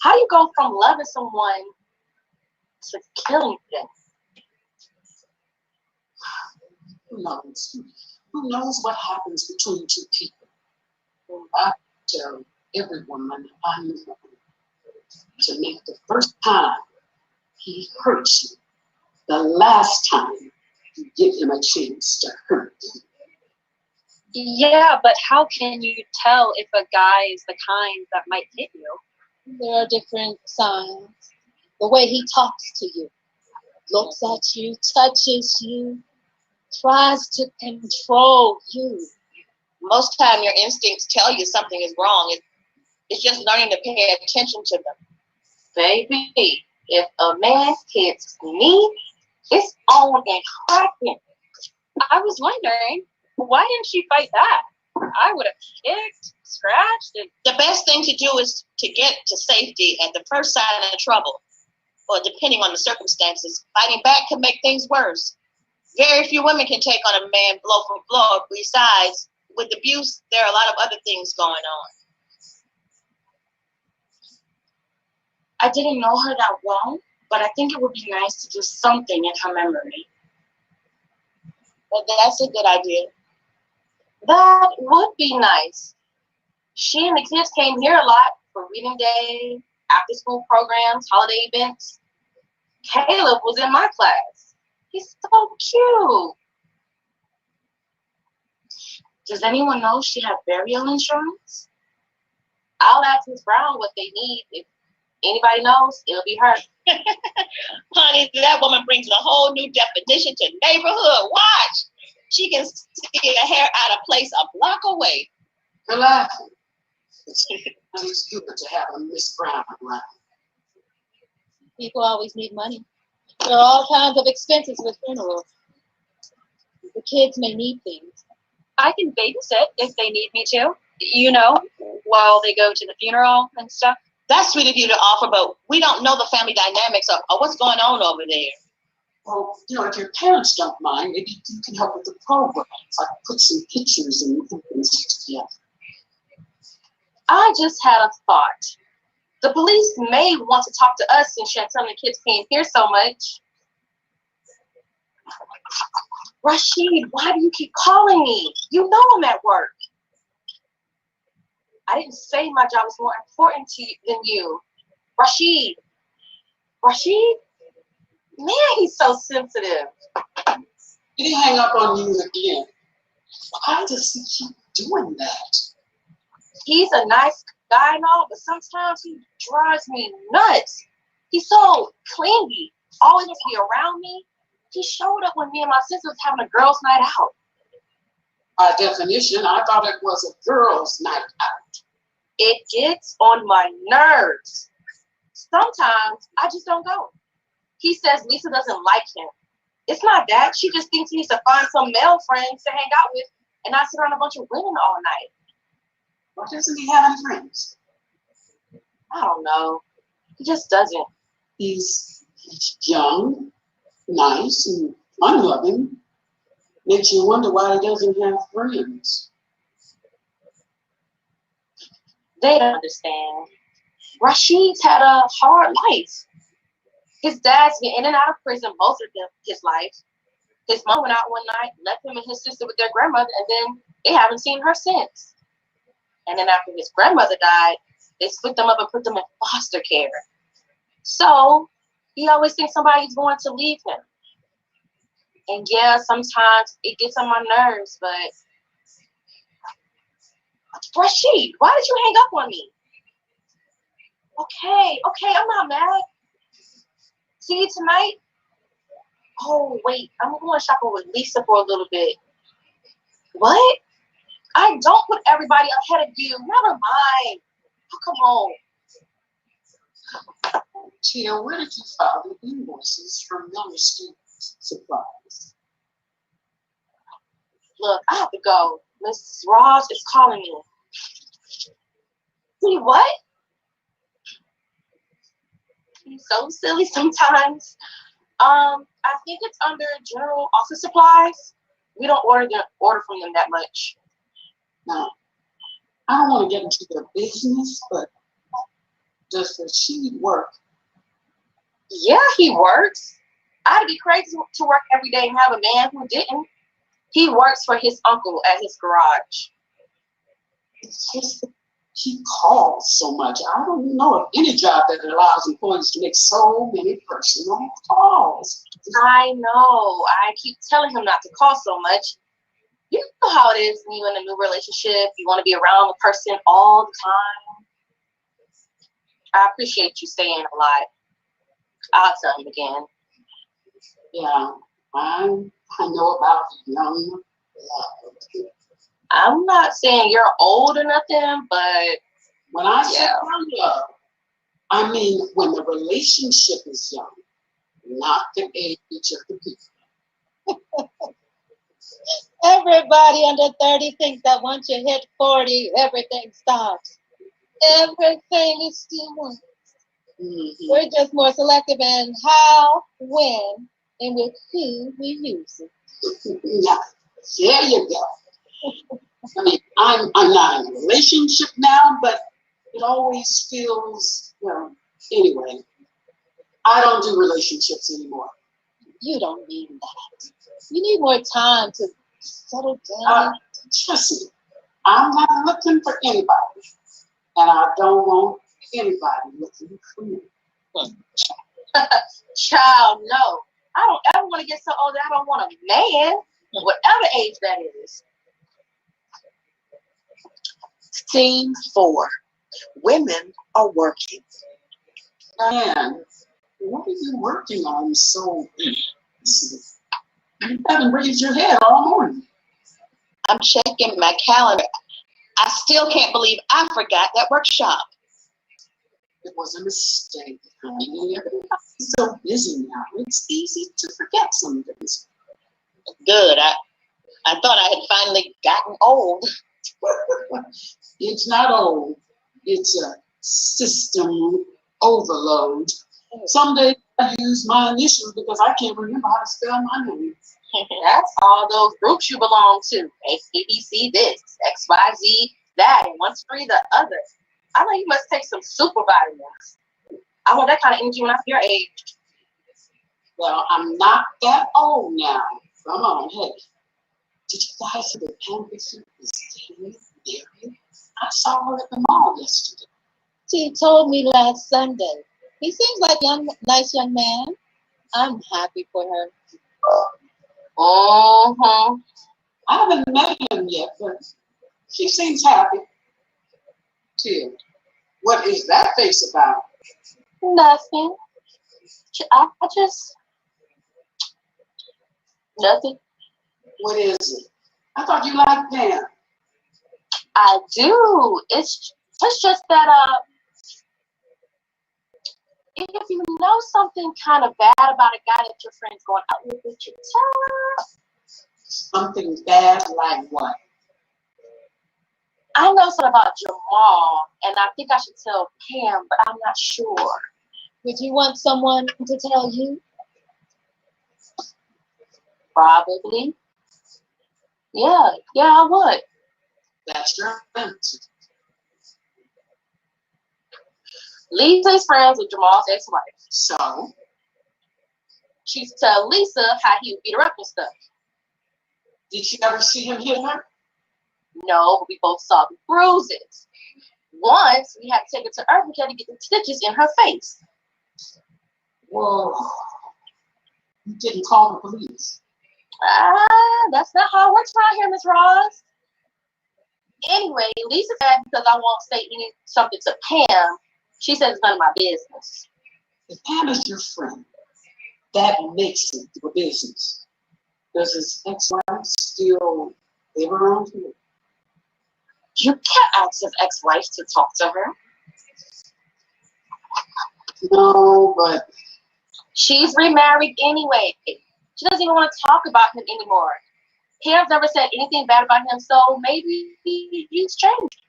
How do you go from loving someone to killing them? Who knows? Who knows what happens between 2 people? I tell every woman I know to make the first time he hurts you the last time you give him a chance to hurt you. Yeah, but how can you tell if a guy is the kind that might hit you? There are different signs. The way he talks to you, looks at you, touches you, tries to control you. Most time your instincts tell you something is wrong. It's just learning to pay attention to them. Baby, if a man hits me, it's on and cracking. I was wondering, why didn't she fight back? I would have kicked, scratched, and... The best thing to do is to get to safety at the first sign of trouble. Or depending on the circumstances, fighting back can make things worse. Very few women can take on a man blow for blow. Besides, with abuse, there are a lot of other things going on. I didn't know her that well, but I think it would be nice to do something in her memory. Well, that's a good idea. That would be nice. She and the kids came here a lot for reading day, after school programs, holiday events. Caleb was in my class. He's so cute. Does anyone know she had burial insurance? I'll ask Ms. Brown what they need. If anybody knows, it'll be her. Honey, that woman brings a whole new definition to neighborhood. Watch. She can see a hair out of place a block away. You're laughing. It's good to have a Miss Brown around. People always need money. There are all kinds of expenses with funerals. The kids may need things. I can babysit if they need me to, you know, while they go to the funeral and stuff. That's sweet of you to offer, but we don't know the family dynamics or what's going on over there. Well, you know, if your parents don't mind, maybe you can help with the programs. I can put some pictures and things together. I just had a thought. The police may want to talk to us since Chantel and the kids came here so much. Rashid, why do you keep calling me? You know I'm at work. I didn't say my job was more important to you than you. Rashid. Rashid? Man, he's so sensitive. Did he hang up on you again? Why does he keep doing that? He's a nice guy and all, but sometimes he drives me nuts. He's so clingy, always wants to be around me. He showed up when me and my sister was having a girls' night out. By definition, I thought it was a girls' night out. It gets on my nerves. Sometimes I just don't go. He says Lisa doesn't like him. It's not that. She just thinks he needs to find some male friends to hang out with and not sit around a bunch of women all night. Why doesn't he have any friends? I don't know. He just doesn't. He's young, nice, and fun-loving. Makes you wonder why he doesn't have friends. They don't understand. Rashid's had a hard life. His dad's been in and out of prison most of his life. His mom went out one night, left him and his sister with their grandmother, and then they haven't seen her since. And then after his grandmother died, they split them up and put them in foster care. So he always thinks somebody's going to leave him. And yeah, sometimes it gets on my nerves, but Rashid, why did you hang up on me? Okay, I'm not mad. See you tonight? Oh, wait, I'm going shopping with Lisa for a little bit. What? I don't put everybody ahead of you. Never mind. Oh, come on. Tia, where did you file the invoices from Miller Street Supplies? Look, I have to go. Miss Ross is calling me. See what? He's so silly sometimes. I think it's under general office supplies. We don't order from them that much. Now, I don't want to get into their business, but does Rashid work? Yeah, he works. I'd be crazy to work every day and have a man who didn't. He works for his uncle at his garage. It's just that he calls so much. I don't know of any job that allows employees to make so many personal calls. I know. I keep telling him not to call so much. You know how it is when you're in a new relationship. You want to be around the person all the time. I appreciate you saying a lot. I'll tell him again. Yeah, I know about young love. I'm not saying you're old or nothing, but when I say young love, I mean when the relationship is young, not the age of the people. Everybody under 30 thinks that once you hit 40, everything stops. Everything is still one. Mm-hmm. We're just more selective in how, when, and with who we use it. Yeah, there you go. I mean, I'm not in a relationship now, but it always feels, anyway, I don't do relationships anymore. You don't mean that. You need more time to settle down. Trust me, I'm not looking for anybody, and I don't want anybody looking for me. Child, no. I don't ever want to get so old that I don't want a man, whatever age that is. Scene 4. Women are working. Man, what are you working on so you haven't raised your head all morning? I'm checking my calendar. I still can't believe I forgot that workshop. It was a mistake. Everybody's so busy now. It's easy to forget some things. Good. I thought I had finally gotten old. It's not old. It's a system overload. Some days I use my initials because I can't remember how to spell my name. That's all those groups you belong to. ABC this, XYZ that, and 1 3 the other. I know you must take some super vitamins. I want that kind of energy when I'm your age. Well, I'm not that old now. Come on, hey. Did you guys see the canvas area? I saw her at the mall yesterday. She told me last Sunday. He seems like a nice young man. I'm happy for her. Uh-huh. I haven't met him yet, but she seems happy. Tia, what is that face about? Nothing. I just nothing. What is it? I thought you liked Pam. I do. It's just that if you know something kind of bad about a guy that your friend's going out with, would you tell her? Something bad like what? I know something about Jamal, and I think I should tell Pam, but I'm not sure. Would you want someone to tell you? Probably. Yeah, I would. That's your answer. Lisa's friends with Jamal's ex-wife. So? She used to tell Lisa how he would beat her up and stuff. Did you ever see him hit her? No, but we both saw the bruises. Once, we had to take her to urgent care to get the stitches in her face. Whoa. You didn't call the police? That's not how it works around here, Miss Ross. Anyway, Lisa said because I won't say something to Pam, She says it's none of my business. If Pam is your friend, that makes it your business. Does his ex-wife still live around here? You can't ask his ex-wife to talk to her. No, but She's remarried anyway. She doesn't even want to talk about him anymore. Pam's never said anything bad about him, so maybe he's changed.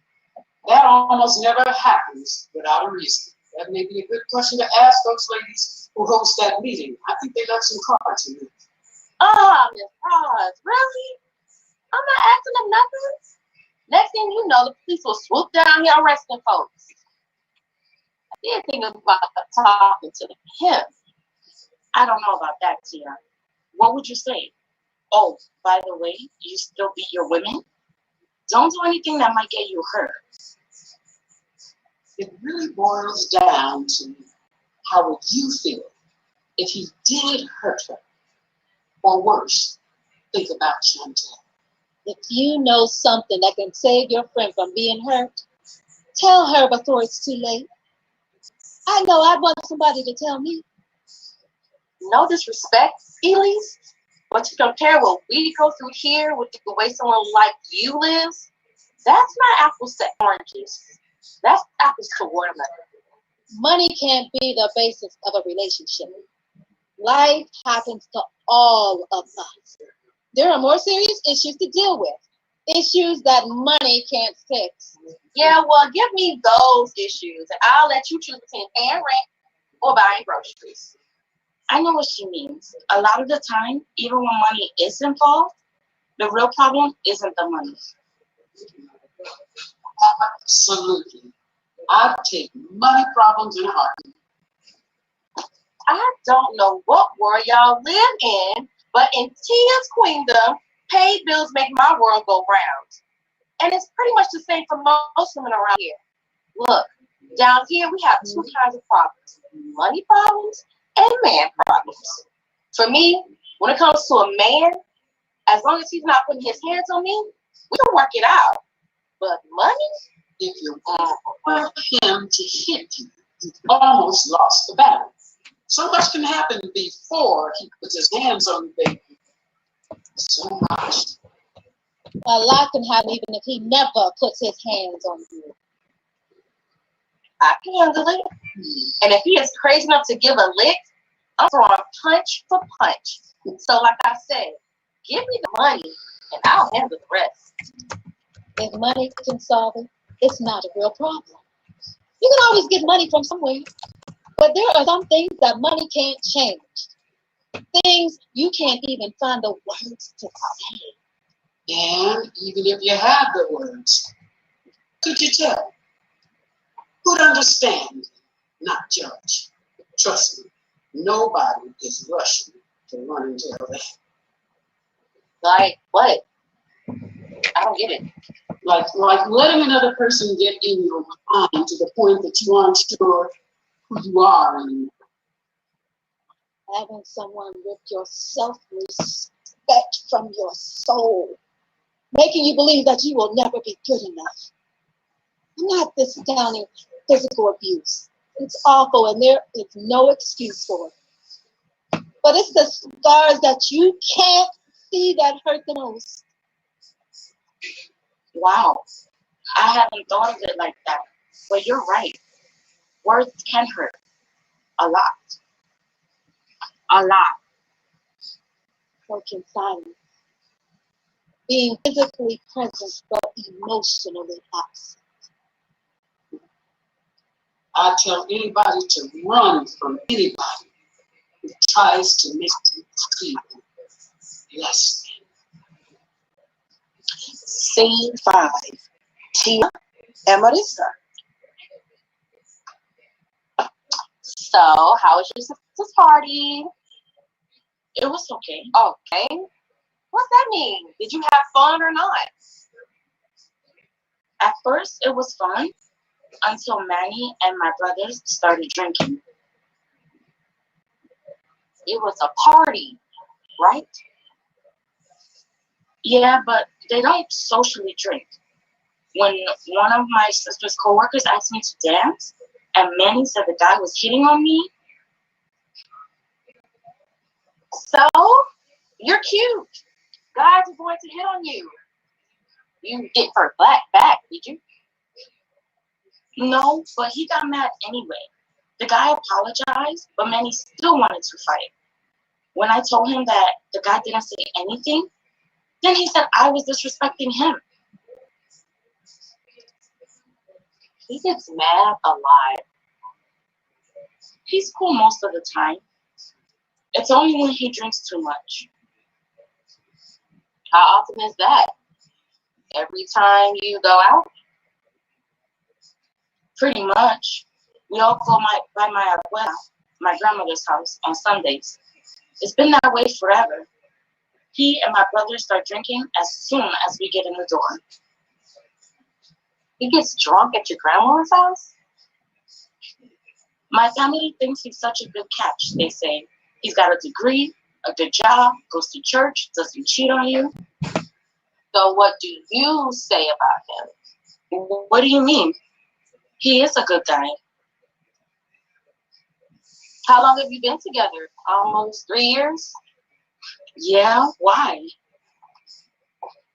that almost never happens without a reason. That may be a good question to ask those ladies who host that meeting. I think they left some cards in there. Oh, Miss Ross, really? I'm not asking them nothing. Next thing you know, the police will swoop down here arresting folks. I did think about talking to him. I don't know about that, Tia. What would you say? Oh, by the way, you still beat your women? Don't do anything that might get you hurt. It really boils down to how would you feel if he did hurt her? Or worse, think about Chantel. If you know something that can save your friend from being hurt, tell her before it's too late. I know I'd want somebody to tell me. No disrespect, Elise, but to compare what we go through here with the way someone like you lives, that's not apples to oranges. That's apples to watermelon. Money can't be the basis of a relationship. Life happens to all of us. There are more serious issues to deal with, issues that money can't fix. Yeah, well, give me those issues, and I'll let you choose between paying rent or buying groceries. I know what she means. A lot of the time, even when money is involved, the real problem isn't the money. Absolutely. I'd take money problems in a heartbeat. I don't know what world y'all live in, but in Tia's queendom, paid bills make my world go round. And it's pretty much the same for most women around here. Look, down here we have two kinds of problems: money problems and man problems. For me, when it comes to a man, as long as he's not putting his hands on me, we can work it out. But money? If you want him to hit you, you've almost lost the battle. So much can happen before he puts his hands on you, baby. So much. A lot can happen even if he never puts his hands on you. I can handle it. And if he is crazy enough to give a lick, I'm throwing punch for punch. So like I said, give me the money and I'll handle the rest. If money can solve it, it's not a real problem. You can always get money from somewhere. But there are some things that money can't change. Things you can't even find the words to say. And even if you have the words, could you tell? Who'd understand, not judge? Trust me, nobody is rushing to run and tell that. Like what? I don't get it. Like letting another person get in your mind to the point that you aren't sure who you are anymore. Having someone rip your self-respect from your soul, making you believe that you will never be good enough. I'm not discounting physical abuse. It's awful and there is no excuse for it. But it's the scars that you can't see that hurt the most. Wow. I haven't thought of it like that. But you're right. Words can hurt. A lot. A lot. Broken silence. Being physically present but emotionally absent. I tell anybody to run from anybody who tries to make you feel less than. Scene 5. Tia and Marissa. So, how was your sister's party? It was okay. Okay. What's that mean? Did you have fun or not? At first, it was fun until Manny and my brothers started drinking. It was a party, right? Yeah, but they don't socially drink. When one of my sister's coworkers asked me to dance, and Manny said the guy was hitting on me. So, you're cute. Guys are going to hit on you. You didn't hurt Black back, did you? No, but he got mad anyway. The guy apologized, but Manny still wanted to fight. When I told him that the guy didn't say anything, then he said I was disrespecting him. He gets mad a lot. He's cool most of the time. It's only when he drinks too much. How often is that? Every time you go out? Pretty much. We all go by my abuela, my grandmother's house, on Sundays. It's been that way forever. He and my brother start drinking as soon as we get in the door. He gets drunk at your grandma's house? My family thinks he's such a good catch, they say. He's got a degree, a good job, goes to church, doesn't cheat on you. So what do you say about him? What do you mean? He is a good guy. How long have you been together? Almost 3 years? Yeah, why?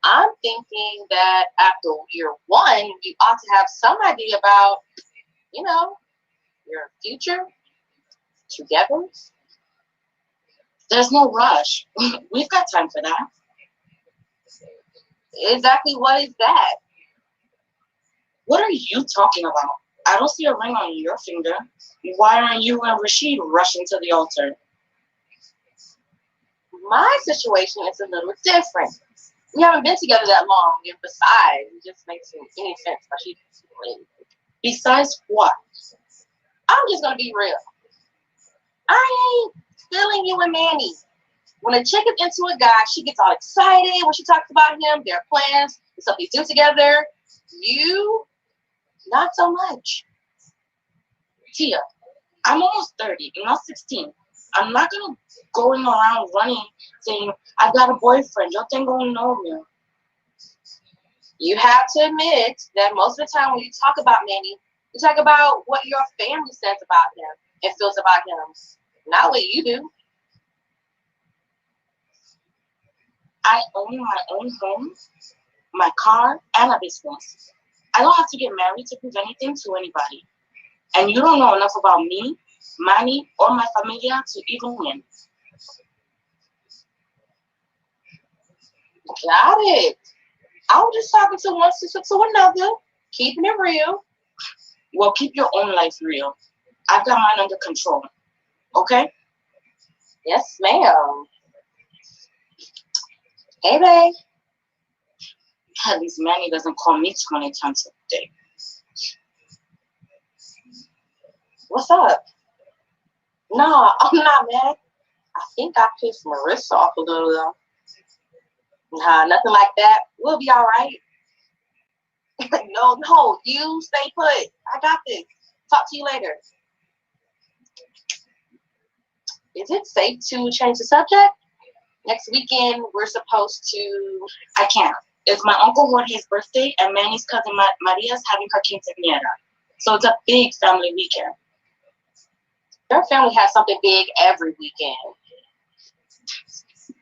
I'm thinking that after year 1, you ought to have some idea about, your future together. There's no rush. We've got time for that. Exactly what is that? What are you talking about? I don't see a ring on your finger. Why aren't you and Rashid rushing to the altar? My situation is a little different. We haven't been together that long, and besides, it just makes any sense. Besides what? I'm just gonna be real. I ain't feeling you and Manny. When a chick is into a guy, she gets all excited when she talks about him, their plans, the stuff they do together. You, not so much. Tia, I'm almost 30, and not 16. I'm not gonna going around running saying, I got a boyfriend, y'all think gonna know me. You have to admit that most of the time when you talk about Manny, you talk about what your family says about him and feels about him, not what you do. I own my own home, my car, and a business. I don't have to get married to prove anything to anybody. And you don't know enough about me, Manny, or my familia to even win. Got it. I was just talking to one sister to another, keeping it real. Well, keep your own life real. I've got mine under control. Okay? Yes, ma'am. Hey, babe. At least Manny doesn't call me 20 times a day. What's up? No, I'm not mad. I think I pissed Marissa off a little though. Nah, nothing like that. We'll be all right. No, you stay put. I got this. Talk to you later. Is it safe to change the subject? Next weekend, we're supposed to... I can't. It's my Uncle Jorge's birthday, and Manny's cousin Maria's having her quinceañera. So it's a big family weekend. Your family has something big every weekend.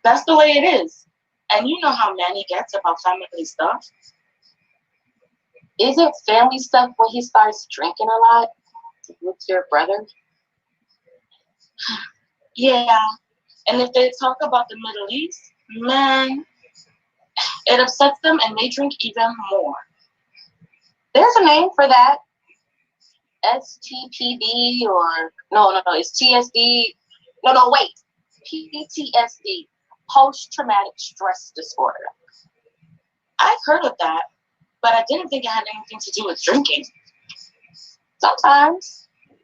That's the way it is. And you know how Manny gets about family stuff. Isn't family stuff when he starts drinking a lot with your brother? Yeah. And if they talk about the Middle East, man, it upsets them and they drink even more. There's a name for that. STPD or no, it's TSD. No, wait. PTSD, post-traumatic stress disorder. I've heard of that, but I didn't think it had anything to do with drinking. Sometimes.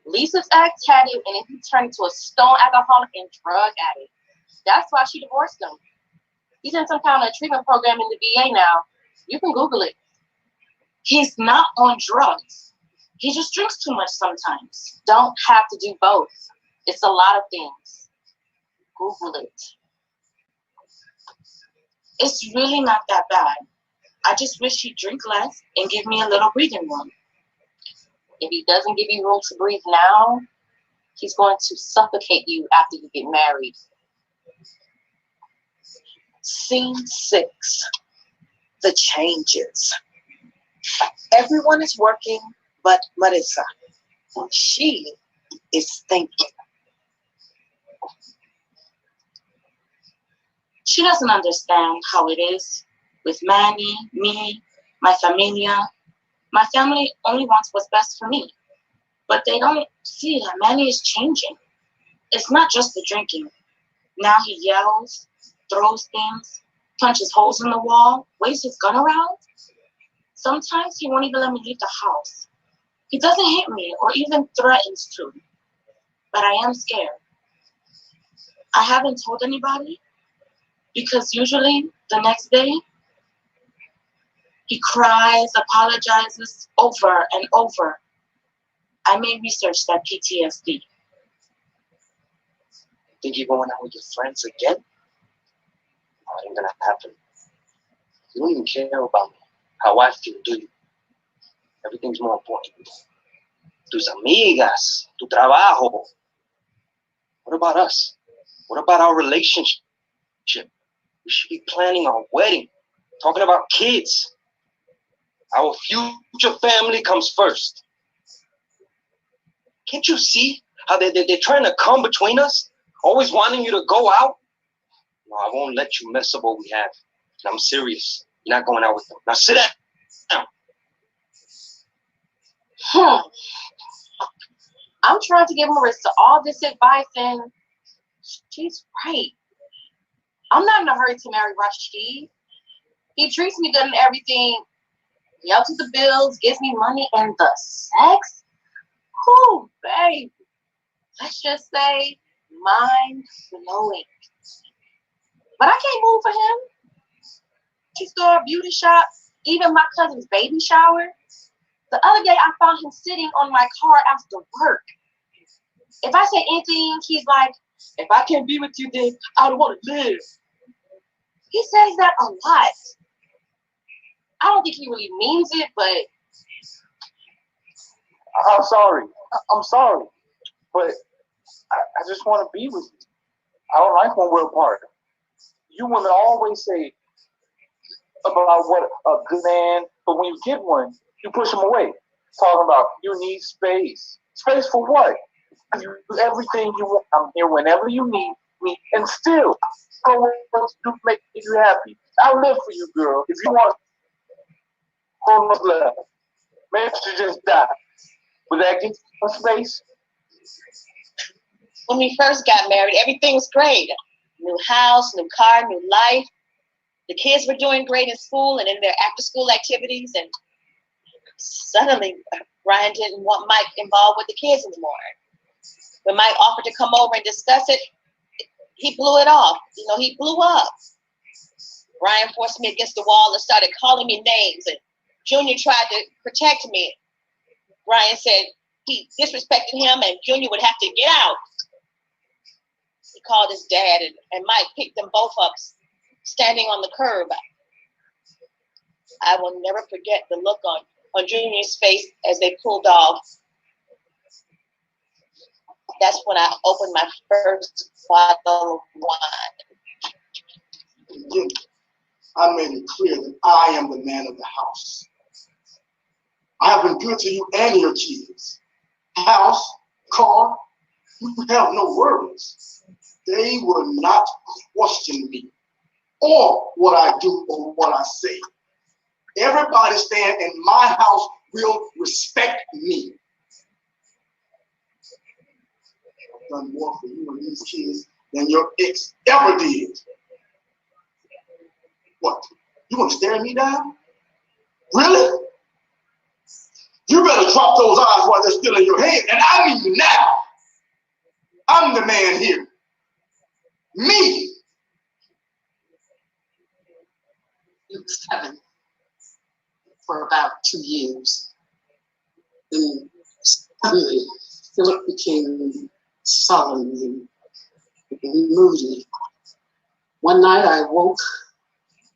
Lisa's ex had it, and he turned into a stone alcoholic and drug addict. That's why she divorced him. He's in some kind of treatment program in the VA now. You can Google it. He's not on drugs. He just drinks too much sometimes. Don't have to do both. It's a lot of things. Google it. It's really not that bad. I just wish he'd drink less and give me a little breathing room. If he doesn't give you room to breathe now, he's going to suffocate you after you get married. Scene 6. The changes. Everyone is working but Marissa. She is thinking. She doesn't understand how it is with Manny, me, my familia. My family only wants what's best for me. But they don't see that Manny is changing. It's not just the drinking. Now he yells, throws things, punches holes in the wall, waves his gun around. Sometimes he won't even let me leave the house. He doesn't hit me or even threatens to. But I am scared. I haven't told anybody because usually the next day he cries, apologizes over and over. I may research that PTSD. Think you're going out with your friends again? No, it ain't gonna happen. You don't even care about me, how I feel, do you? Everything's more important. Tus amigas, tu trabajo. What about us? What about our relationship? We should be planning our wedding, talking about kids. Our future family comes first. Can't you see how they're trying to come between us? Always wanting you to go out? No, I won't let you mess up what we have. And I'm serious. You're not going out with them. Now sit down. I'm trying to give Marissa all this advice and she's right. I'm not in a hurry to marry Rashid. He treats me good and everything. He helps with the bills, gives me money, and the sex? Whew, babe. Let's just say mind-blowing. But I can't move for him. Store, beauty shop, even my cousin's baby shower. The other day I found him sitting on my car after work. If I say anything, he's like, if I can't be with you, then I don't want to live. He says that a lot. I don't think he really means it, but I'm sorry. I'm sorry. But I just want to be with you. I don't like when we're apart. You women always say about what a good man, but when you get one, you push him away. Talking about you need space. Space for what? You do everything you want. I'm here whenever you need me, and still go with what you do to make you happy. I'll live for you, girl. If you want much love, maybe you just die. Would that give you a space? When we first got married, everything was great. New house, new car, new life. The kids were doing great in school and in their after-school activities, and suddenly Brian didn't want Mike involved with the kids anymore. When Mike offered to come over and discuss it, he blew it off. You know, he blew up. Brian forced me against the wall and started calling me names, and Junior tried to protect me. Brian said he disrespected him and Junior would have to get out. He called his dad, and Mike picked them both up, standing on the curb. I will never forget the look on Junior's face as they pulled off. That's when I opened my first bottle of wine. Again, I made it clear that I am the man of the house. I have been good to you and your kids. House, car, you have no worries. They will not question me or what I do or what I say. Everybody staying in my house will respect me. I've done more for you and these kids than your ex ever did. What? You want to stare me down? Really? You better drop those eyes while they're still in your head, and I mean now. I'm the man here. Me. He was Kevin for about 2 years. Then suddenly, Philip became sullen and moody. One night I woke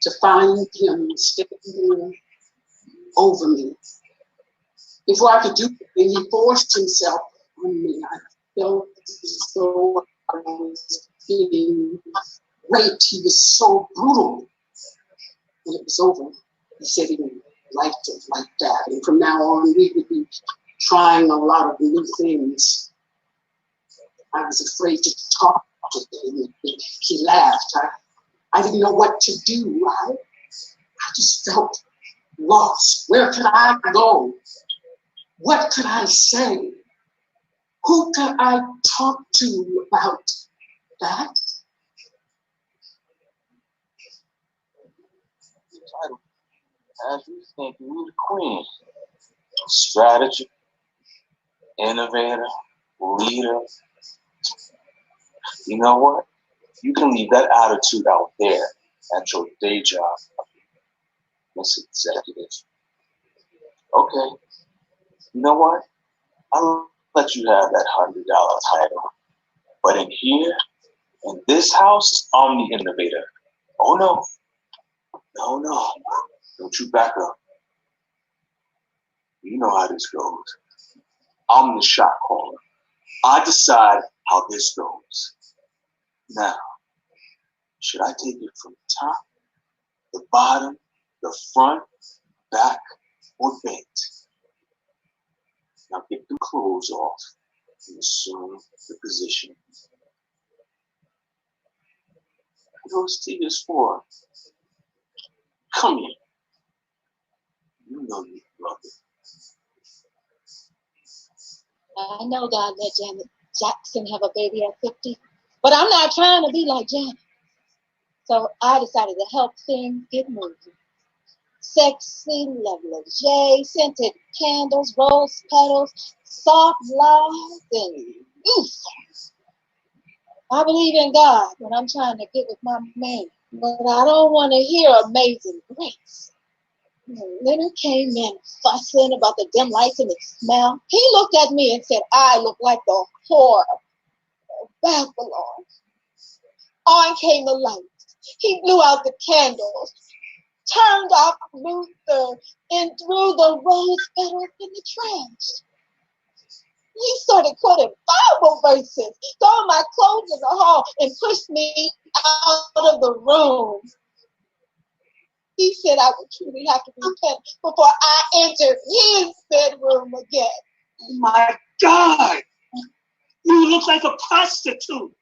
to find him standing over me. Before I could do anything, he forced himself on me. I felt as though I was being raped. He was so brutal. When it was over, he said he liked it like that. And from now on, we would be trying a lot of new things. I was afraid to talk to him. He laughed. I didn't know what to do. I just felt lost. Where could I go? What could I say? Who could I talk to about that? As you think you're the queen. Strategy, innovator, leader. You know what? You can leave that attitude out there at your day job, Miss Executive. Okay. You know what? I'll let you have that $100 title. But in here, in this house, I'm the innovator. Oh no. No, no. Don't you back up. You know how this goes. I'm the shot caller. I decide how this goes. Now, should I take it from the top, the bottom, the front, back, or bent? Now get the clothes off and assume the position. What those tears for? Come here. You know you love it. I know God let Janet Jackson have a baby at 50, but I'm not trying to be like Janet. So I decided to help things get moving. Sexy, lovely, scented candles, rose petals, soft lies, and oof. I believe in God when I'm trying to get with my man, but I don't want to hear Amazing Grace. Leonard came in fussing about the dim lights and the smell. He looked at me and said, I look like the whore of Babylon. On came the lights. He blew out the candles, turned off Luther, and threw the rose petals in the trash. He started quoting Bible verses, throwing my clothes in the hall, and pushed me out of the room. He said I would truly have to repent before I entered his bedroom again. Oh my God! You look like a prostitute.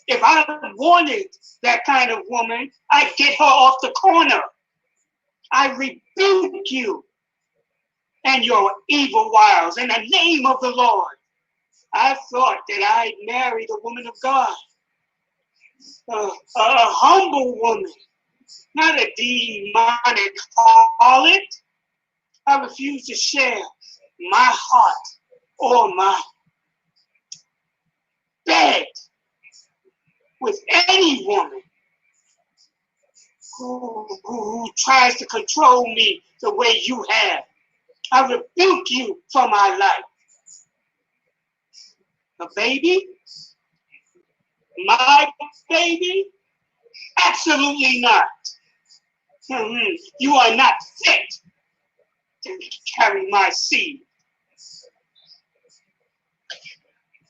If I wanted that kind of woman, I'd get her off the corner. I rebuke you and your evil wiles in the name of the Lord. I thought that I'd married a woman of God, a humble woman, not a demonic harlot. I refuse to share my heart or my bed with any woman who tries to control me the way you have. I rebuke you from my life. A baby? My baby? Absolutely not. You are not fit to carry my seed.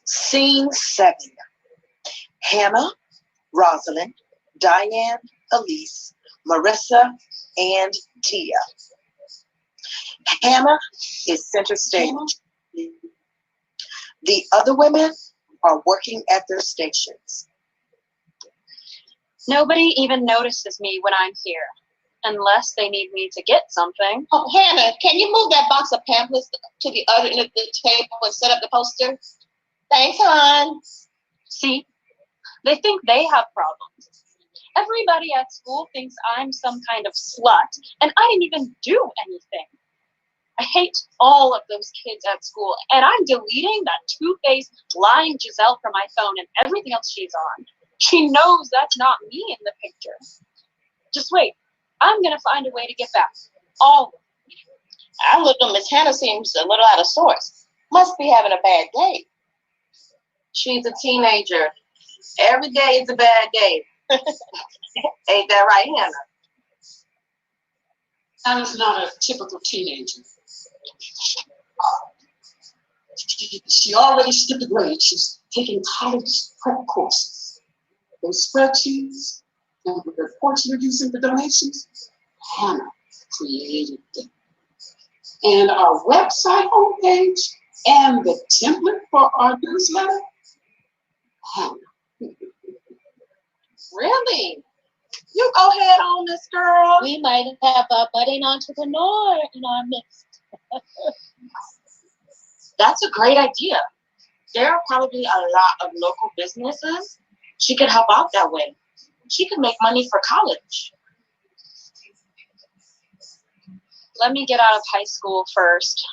Scene 7. Hannah, Rosalind, Diane, Elise, Marissa, and Tia. Hannah is center stage. The other women are working at their stations. Nobody even notices me when I'm here, unless they need me to get something. Oh, Hannah, can you move that box of pamphlets to the other end of the table and set up the poster? Thanks, hon. See, they think they have problems. Everybody at school thinks I'm some kind of slut, and I didn't even do anything. I hate all of those kids at school, and I'm deleting that two-faced lying Giselle from my phone and everything else she's on. She knows that's not me in the picture. Just wait. I'm going to find a way to get back. All of them. I look at Miss Hannah seems a little out of sorts. Must be having a bad day. She's a teenager. Every day is a bad day. Ain't that right, Hannah? Hannah's not a typical teenager. She already skipped a grade. She's taking college prep courses. Those spreadsheets and the reports you're using for donations, Hannah created them. And our website homepage and the template for our newsletter, Hannah. Really? You go ahead on this, girl. We might have a budding entrepreneur in our midst. That's a great idea. There are probably a lot of local businesses she could help out that way. She could make money for college. Let me get out of high school first.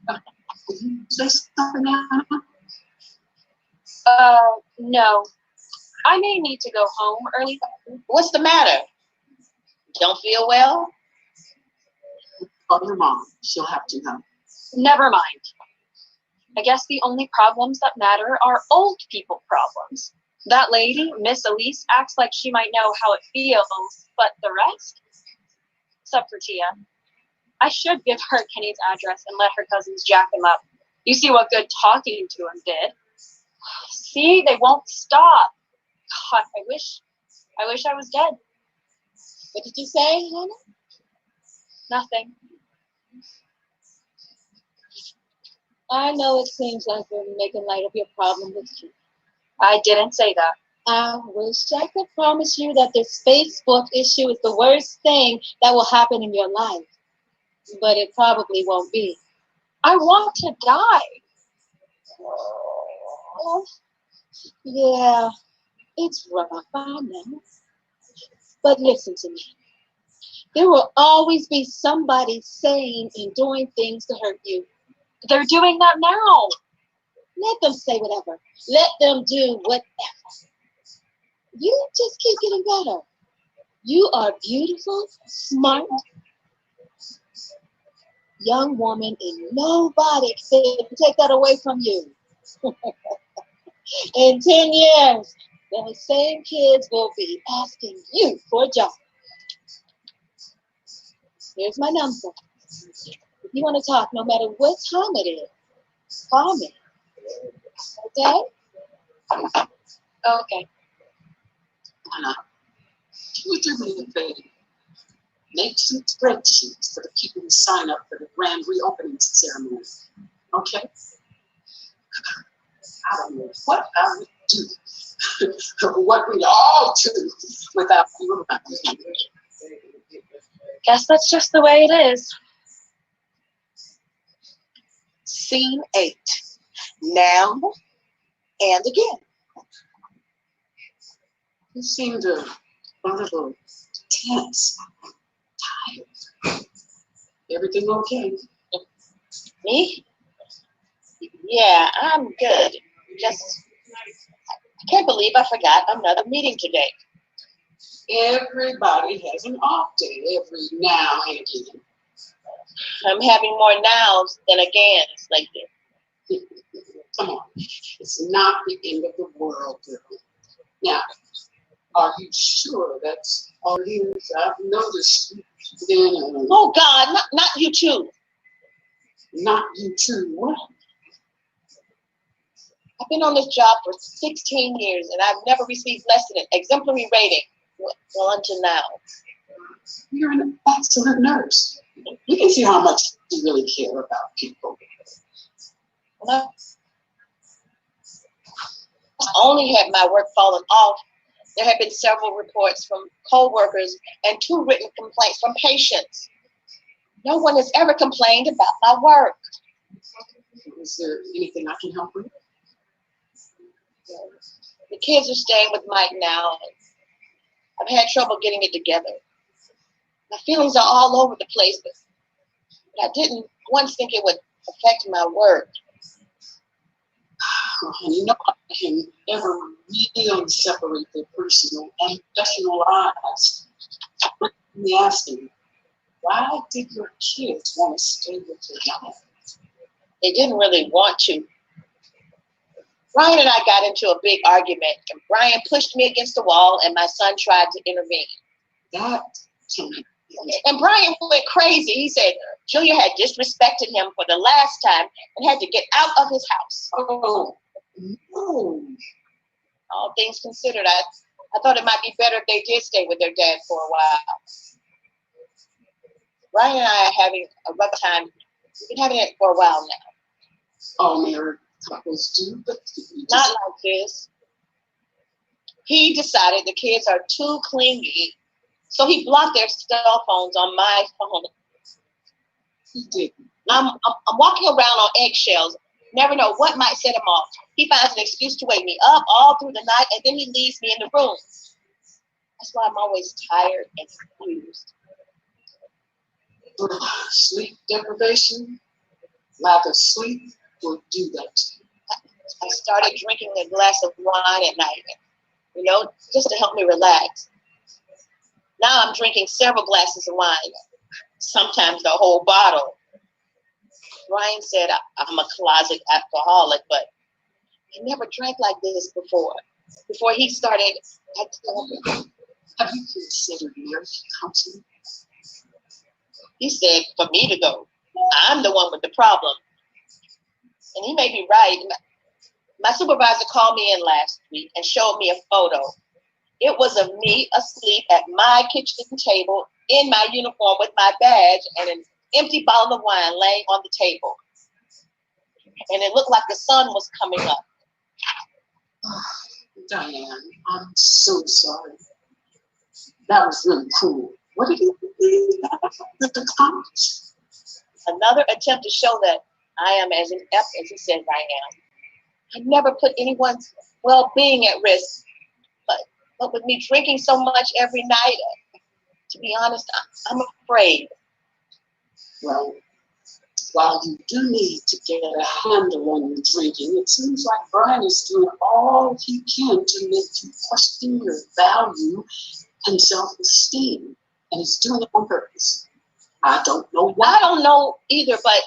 Did you say something, Hannah? No. I may need to go home early. What's the matter? Don't feel well? Call your mom. She'll have to know. Never mind. I guess the only problems that matter are old people problems. That lady, Miss Elise, acts like she might know how it feels, but the rest? Except for Tia. I should give her Kenny's address and let her cousins jack him up. You see what good talking to him did. See, they won't stop. God, I wish I was dead. What did you say, Hannah? Nothing. I know it seems like we're making light of your problem with you. I didn't say that. I wish I could promise you that this Facebook issue is the worst thing that will happen in your life. But it probably won't be. I want to die. Oh, yeah, it's rough, I know. But listen to me. There will always be somebody saying and doing things to hurt you. They're doing that now. Let them say whatever. Let them do whatever. You just keep getting better. You are beautiful, smart, young woman, and nobody can take that away from you. In 10 years, the same kids will be asking you for a job. Here's my number. If you want to talk, no matter what time it is, call me. Okay? Okay. Hannah, can you do me a favor? Make some spreadsheets for the people who sign up for the grand reopening ceremony. Okay? I don't know what I would do, what we all do without you around. Guess that's just the way it is. Scene 8. Now and again. You seemed a little tense, tired. Everything okay? Me? Yeah, I'm good. Just, I can't believe I forgot another meeting today. Everybody has an off day every now and again. I'm having more nows than agains lately. Come on, it's not the end of the world, girl. Now, are you sure that's all it is? I've noticed then. Oh God, not you too. Not you too. What? I've been on this job for 16 years and I've never received less than an exemplary rating. Well, until now. You're an excellent nurse. You can see how much you really care about people. Well, only had my work fallen off, there have been several reports from co-workers and 2 written complaints from patients. No one has ever complained about my work. Is there anything I can help with? The kids are staying with Mike now. I've had trouble getting it together. My feelings are all over the place, but I didn't once think it would affect my work. And no one can ever really separate their personal and professional lives. Let me ask you, why did your kids want to stay with your mom? They didn't really want to. Brian and I got into a big argument, and Brian pushed me against the wall, and my son tried to intervene. That can be And Brian went crazy. He said Julia had disrespected him for the last time and had to get out of his house. Oh, no. All things considered, I thought it might be better if they did stay with their dad for a while. Brian and I are having a rough time. We've been having it for a while now. All married couples do, but Not like this. He decided the kids are too clingy, so he blocked their cell phones on my phone. He didn't. I'm walking around on eggshells. Never know what might set him off. He finds an excuse to wake me up all through the night, and then he leaves me in the room. That's why I'm always tired and confused. Sleep deprivation, lack of sleep will do that to you. I started drinking a glass of wine at night, you know, just to help me relax. Now I'm drinking several glasses of wine, sometimes the whole bottle. Brian said I'm a closet alcoholic, but I never drank like this before. Before he started, Have you considered marriage counseling? He said for me to go. I'm the one with the problem. And he may be right. My supervisor called me in last week and showed me a photo. It was of me asleep at my kitchen table in my uniform with my badge and an empty bottle of wine laying on the table. And it looked like the sun was coming up. Diane, I'm so sorry. That was really cruel. What did you accomplish? Another attempt to show that I am as inept as he says I am. I never put anyone's well-being at risk, but with me drinking so much every night, to be honest, I'm afraid. Well, while you do need to get a handle on your drinking, it seems like Brian is doing all he can to make you question your value and self-esteem, and he's doing it on purpose. I don't know why. I don't know either, but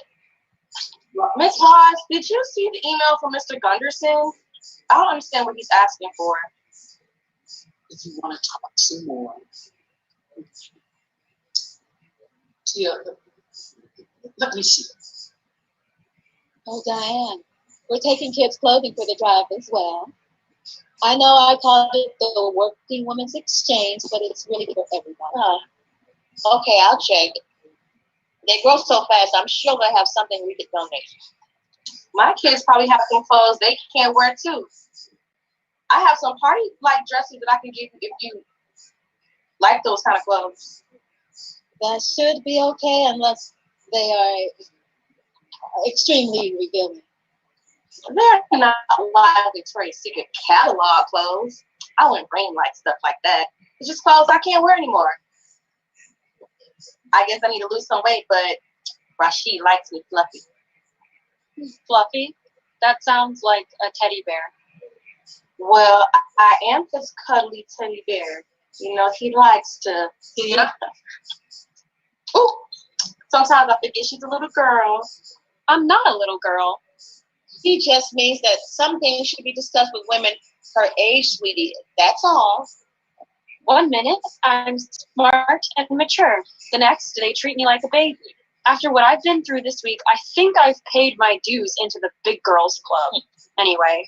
Miss Wise, did you see the email from Mr. Gunderson? I don't understand what he's asking for. If you want to talk some more. Tia, let me see. Oh, Diane, we're taking kids' clothing for the drive as well. I know I called it the Working Women's Exchange, but it's really for everybody. Okay, I'll check. They grow so fast, I'm sure they have something we could donate. My kids probably have some clothes they can't wear too. I have some party-like dresses that I can give you if you like those kind of clothes. That should be okay unless they are extremely revealing. They're not allowed Victoria's Secret catalog clothes. I wouldn't bring like stuff like that. It's just clothes I can't wear anymore. I guess I need to lose some weight, but Rashid likes me fluffy. Fluffy? That sounds like a teddy bear. Well, I am this cuddly teddy bear. You know, he likes to. Yeah. Ooh. Sometimes I forget she's a little girl. I'm not a little girl. He just means that some things should be discussed with women her age, sweetie. That's all. 1 minute, I'm smart and mature. The next, they treat me like a baby. After what I've been through this week, I think I've paid my dues into the big girls club. Anyway.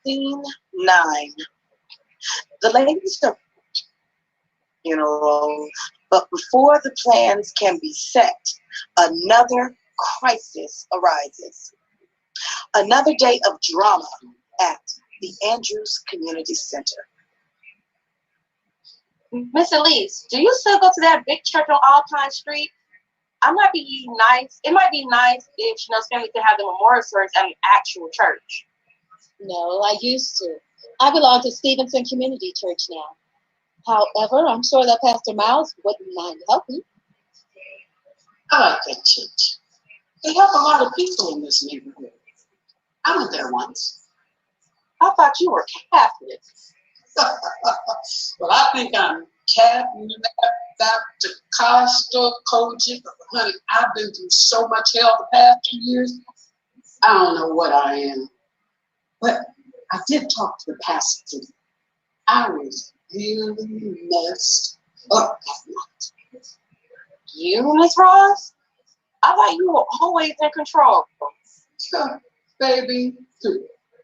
Scene 9. The ladies are funeral, but before the plans can be set, another crisis arises. Another day of drama at the Andrews Community Center. Miss Elise, do you still go to that big church on Alpine Street? It might be nice if Chanel's family could have the memorial service at an actual church. No, I used to. I belong to Stevenson Community Church now. However, I'm sure that Pastor Miles wouldn't mind helping. I like that church. They help a lot of people in this neighborhood. I went there once. I thought you were Catholic. Well, I think I'm Catholic, Baptist, Costa, Kojic. Honey, I've been through so much hell the past 2 years. I don't know what I am. But I did talk to the pastor. I was really messed up at night. You, Miss Ross? I thought you were always in control. Baby,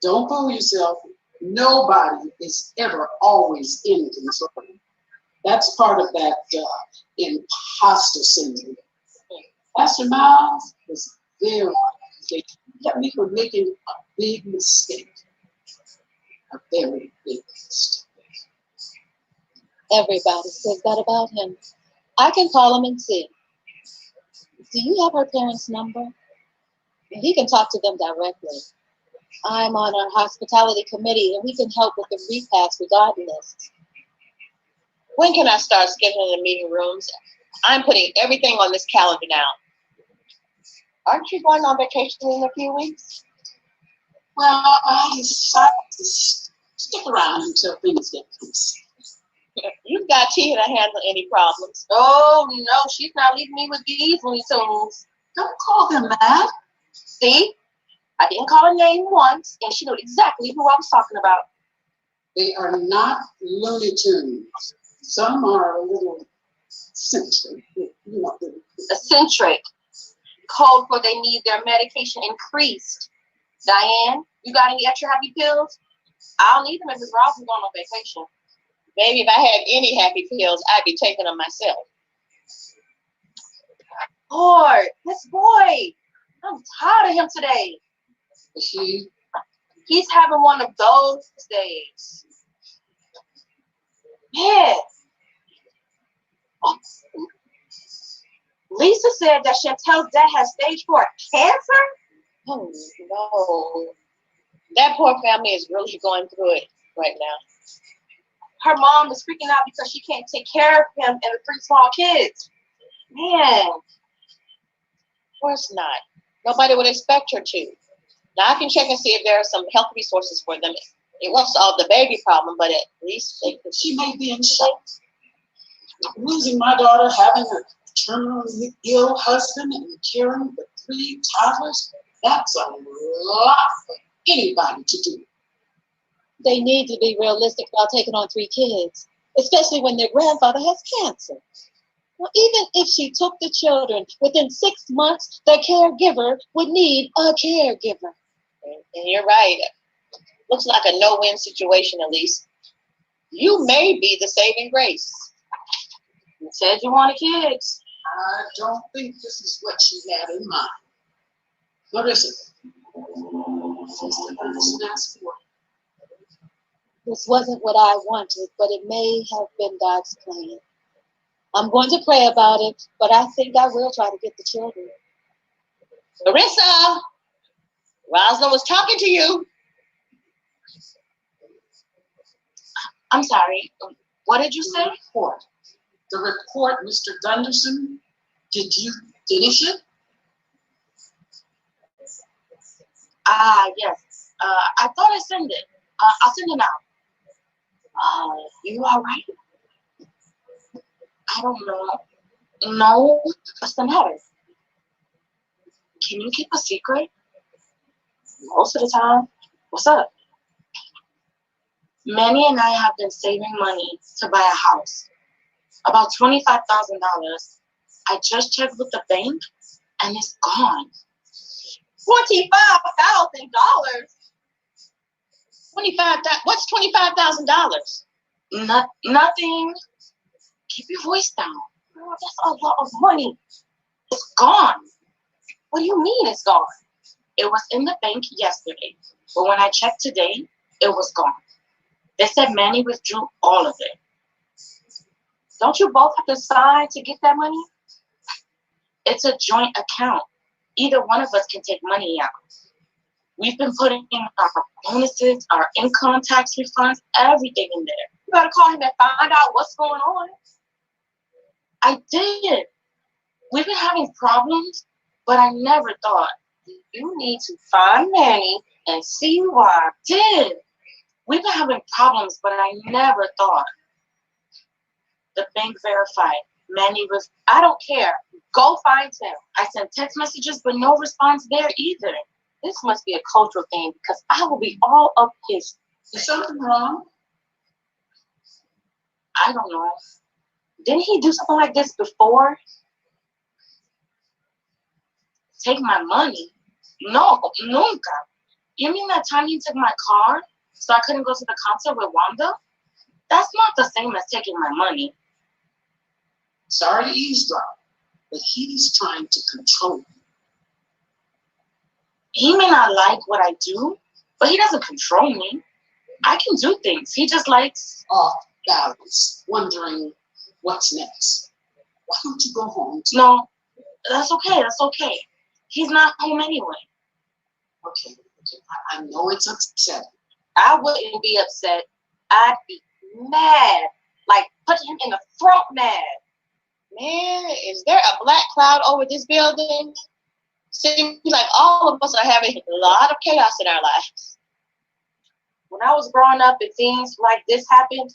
don't fool yourself. Nobody is ever always in control. That's part of that imposter syndrome. Pastor Miles was very big. He kept me from making a big mistake. A very big mistake. Everybody says that about him. I can call him and see. Do you have her parents' number? He can talk to them directly. I'm on our hospitality committee, and we can help with the repass regardless. When can I start scheduling the meeting rooms? I'm putting everything on this calendar now. Aren't you going on vacation in a few weeks? Well, I decided to stick around until things get loose. You've got Tia to handle any problems. Oh, no, she's not leaving me with these Looney Tunes. Don't call them that. See? I didn't call her name once, and she knew exactly who I was talking about. They are not Looney Tunes. Some are a little eccentric. Eccentric. Code for they need their medication increased. Diane, you got any extra happy pills? I'll need them if Miss Ross is going on vacation. Maybe if I had any happy pills, I'd be taking them myself. Lord, this boy. I'm tired of him today. He's having one of those days. Man. Oh. Lisa said that Chantel's dad has stage 4 cancer? Oh, no. That poor family is really going through it right now. Her mom is freaking out because she can't take care of him and the 3 small kids. Man. Of course not. Nobody would expect her to. Now I can check and see if there are some health resources for them. It won't solve the baby problem, but at least they could. She may be in shock. Losing my daughter, having a terminally ill husband, and caring for 3 toddlers, that's a lot for anybody to do. They need to be realistic about taking on 3 kids, especially when their grandfather has cancer. Well, even if she took the children, within 6 months, the caregiver would need a caregiver. And you're right. Looks like a no-win situation, Elise. You may be the saving grace. You said you wanted kids. I don't think this is what she had in mind. What is it? This wasn't what I wanted, but it may have been God's plan. I'm going to pray about it, but I think I will try to get the children. Larissa! Rosalind was talking to you. I'm sorry. What did you say? The report, Mr. Gunderson. Did you finish it? Yes. I thought I sent it. I'll send it now. You all right? I don't know. No, what's the matter? Can you keep a secret? Most of the time. What's up? Manny and I have been saving money to buy a house. About $25,000. I just checked with the bank and it's gone. $25,000? What's $25,000? Nothing. Keep your voice down. Girl, that's a lot of money. It's gone. What do you mean it's gone? It was in the bank yesterday, but when I checked today, it was gone. They said Manny withdrew all of it. Don't you both have to sign to get that money? It's a joint account. Either one of us can take money out. We've been putting in our bonuses, our income tax refunds, everything in there. You gotta call him and find out what's going on. I did. We've been having problems, but I never thought you need to find Manny and see why. I did. We've been having problems, but I never thought. The bank verified. Manny was, I don't care. Go find him. I sent text messages, but no response there either. This must be a cultural thing because I will be all up his. Is something wrong? I don't know. Didn't he do something like this before? Take my money? No, nunca. You mean that time he took my car so I couldn't go to the concert with Wanda? That's not the same as taking my money. Sorry to eavesdrop, but he's trying to control you. He may not like what I do, but he doesn't control me. I can do things. He just likes Off balance, wondering what's next. Why don't you go home? No, that's okay. That's okay. He's not home anyway. Okay. I know it's upsetting. I wouldn't be upset. I'd be mad. Like, put him in the throat mad. Man, is there a black cloud over this building? Seems like all of us are having a lot of chaos in our lives. When I was growing up and things like this happened,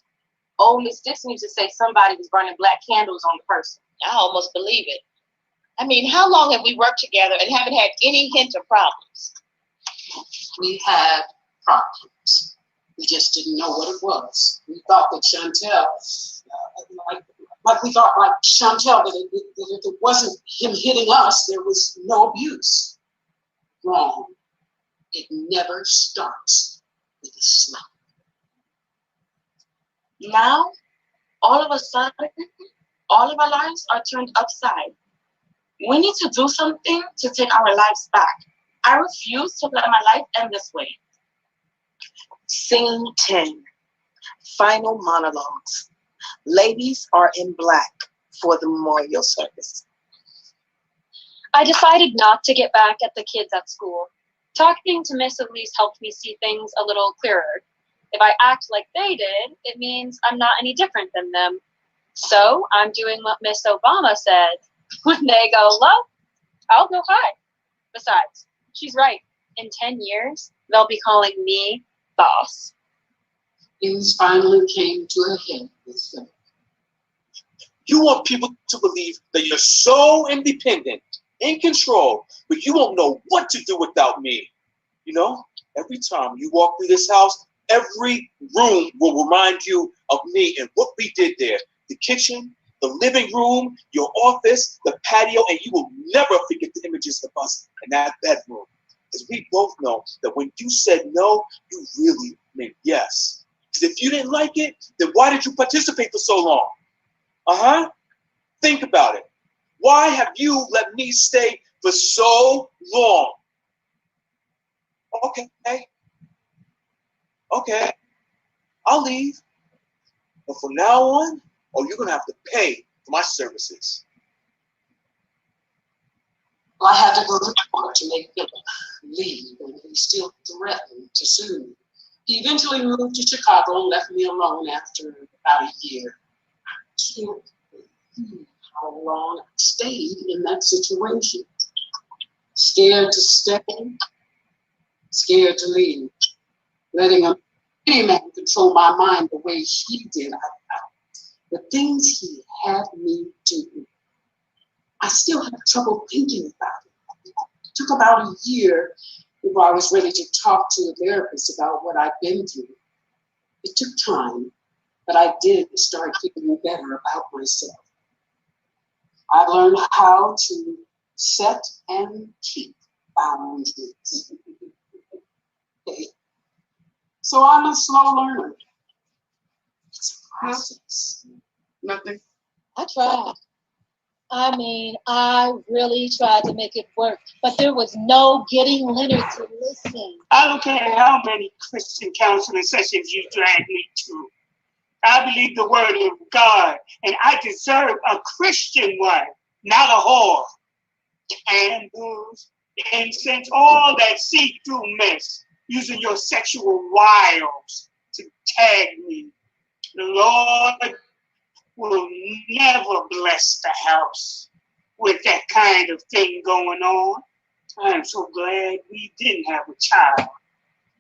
old Miss Dixon used to say somebody was burning black candles on the person. I almost believe it. I mean, how long have we worked together and haven't had any hint of problems? We had problems. We just didn't know what it was. We thought that Chantel, we thought like Chantel, that if it wasn't him hitting us, there was no abuse. Wrong. It never starts with a slap. Now, all of a sudden, all of our lives are turned upside. We need to do something to take our lives back. I refuse to let my life end this way. Scene 10, final monologues. Ladies are in black for the memorial service. I decided not to get back at the kids at school. Talking to Miss Elise helped me see things a little clearer. If I act like they did, it means I'm not any different than them. So I'm doing what Miss Obama said. When they go low, I'll go high. Besides, she's right. In 10 years, they'll be calling me boss. Things finally came to a head with Philip. You want people to believe that you're so independent, in control, but you won't know what to do without me. You know, every time you walk through this house, every room will remind you of me and what we did there. The kitchen, the living room, your office, the patio, and you will never forget the images of us in that bedroom. Because we both know that when you said no, you really meant yes. Because if you didn't like it, then why did you participate for so long? Think about it. Why have you let me stay for so long? Okay, I'll leave. But from now on, you're going to have to pay for my services. I had to go to court to make Philip leave, and he still threatened to sue me. He eventually moved to Chicago and left me alone after about a year. I can't believe how long I stayed in that situation. Scared to stay, scared to leave. Letting any man control my mind the way he did, the things he had me do. I still have trouble thinking about it. It took about a year before I was ready to talk to a therapist about what I'd been through. It took time, but I did start feeling better about myself. I learned how to set and keep boundaries. Okay. So I'm a slow learner. It's a process. Nothing. I tried. I mean, I really tried to make it work, but there was no getting Leonard to listen. I don't care how many Christian counseling sessions you drag me to. I believe the word of God, and I deserve a Christian wife, not a whore. Candles, incense, all that see-through mess, using your sexual wiles to tag me. The Lord will never bless the house with that kind of thing going on. I am so glad we didn't have a child.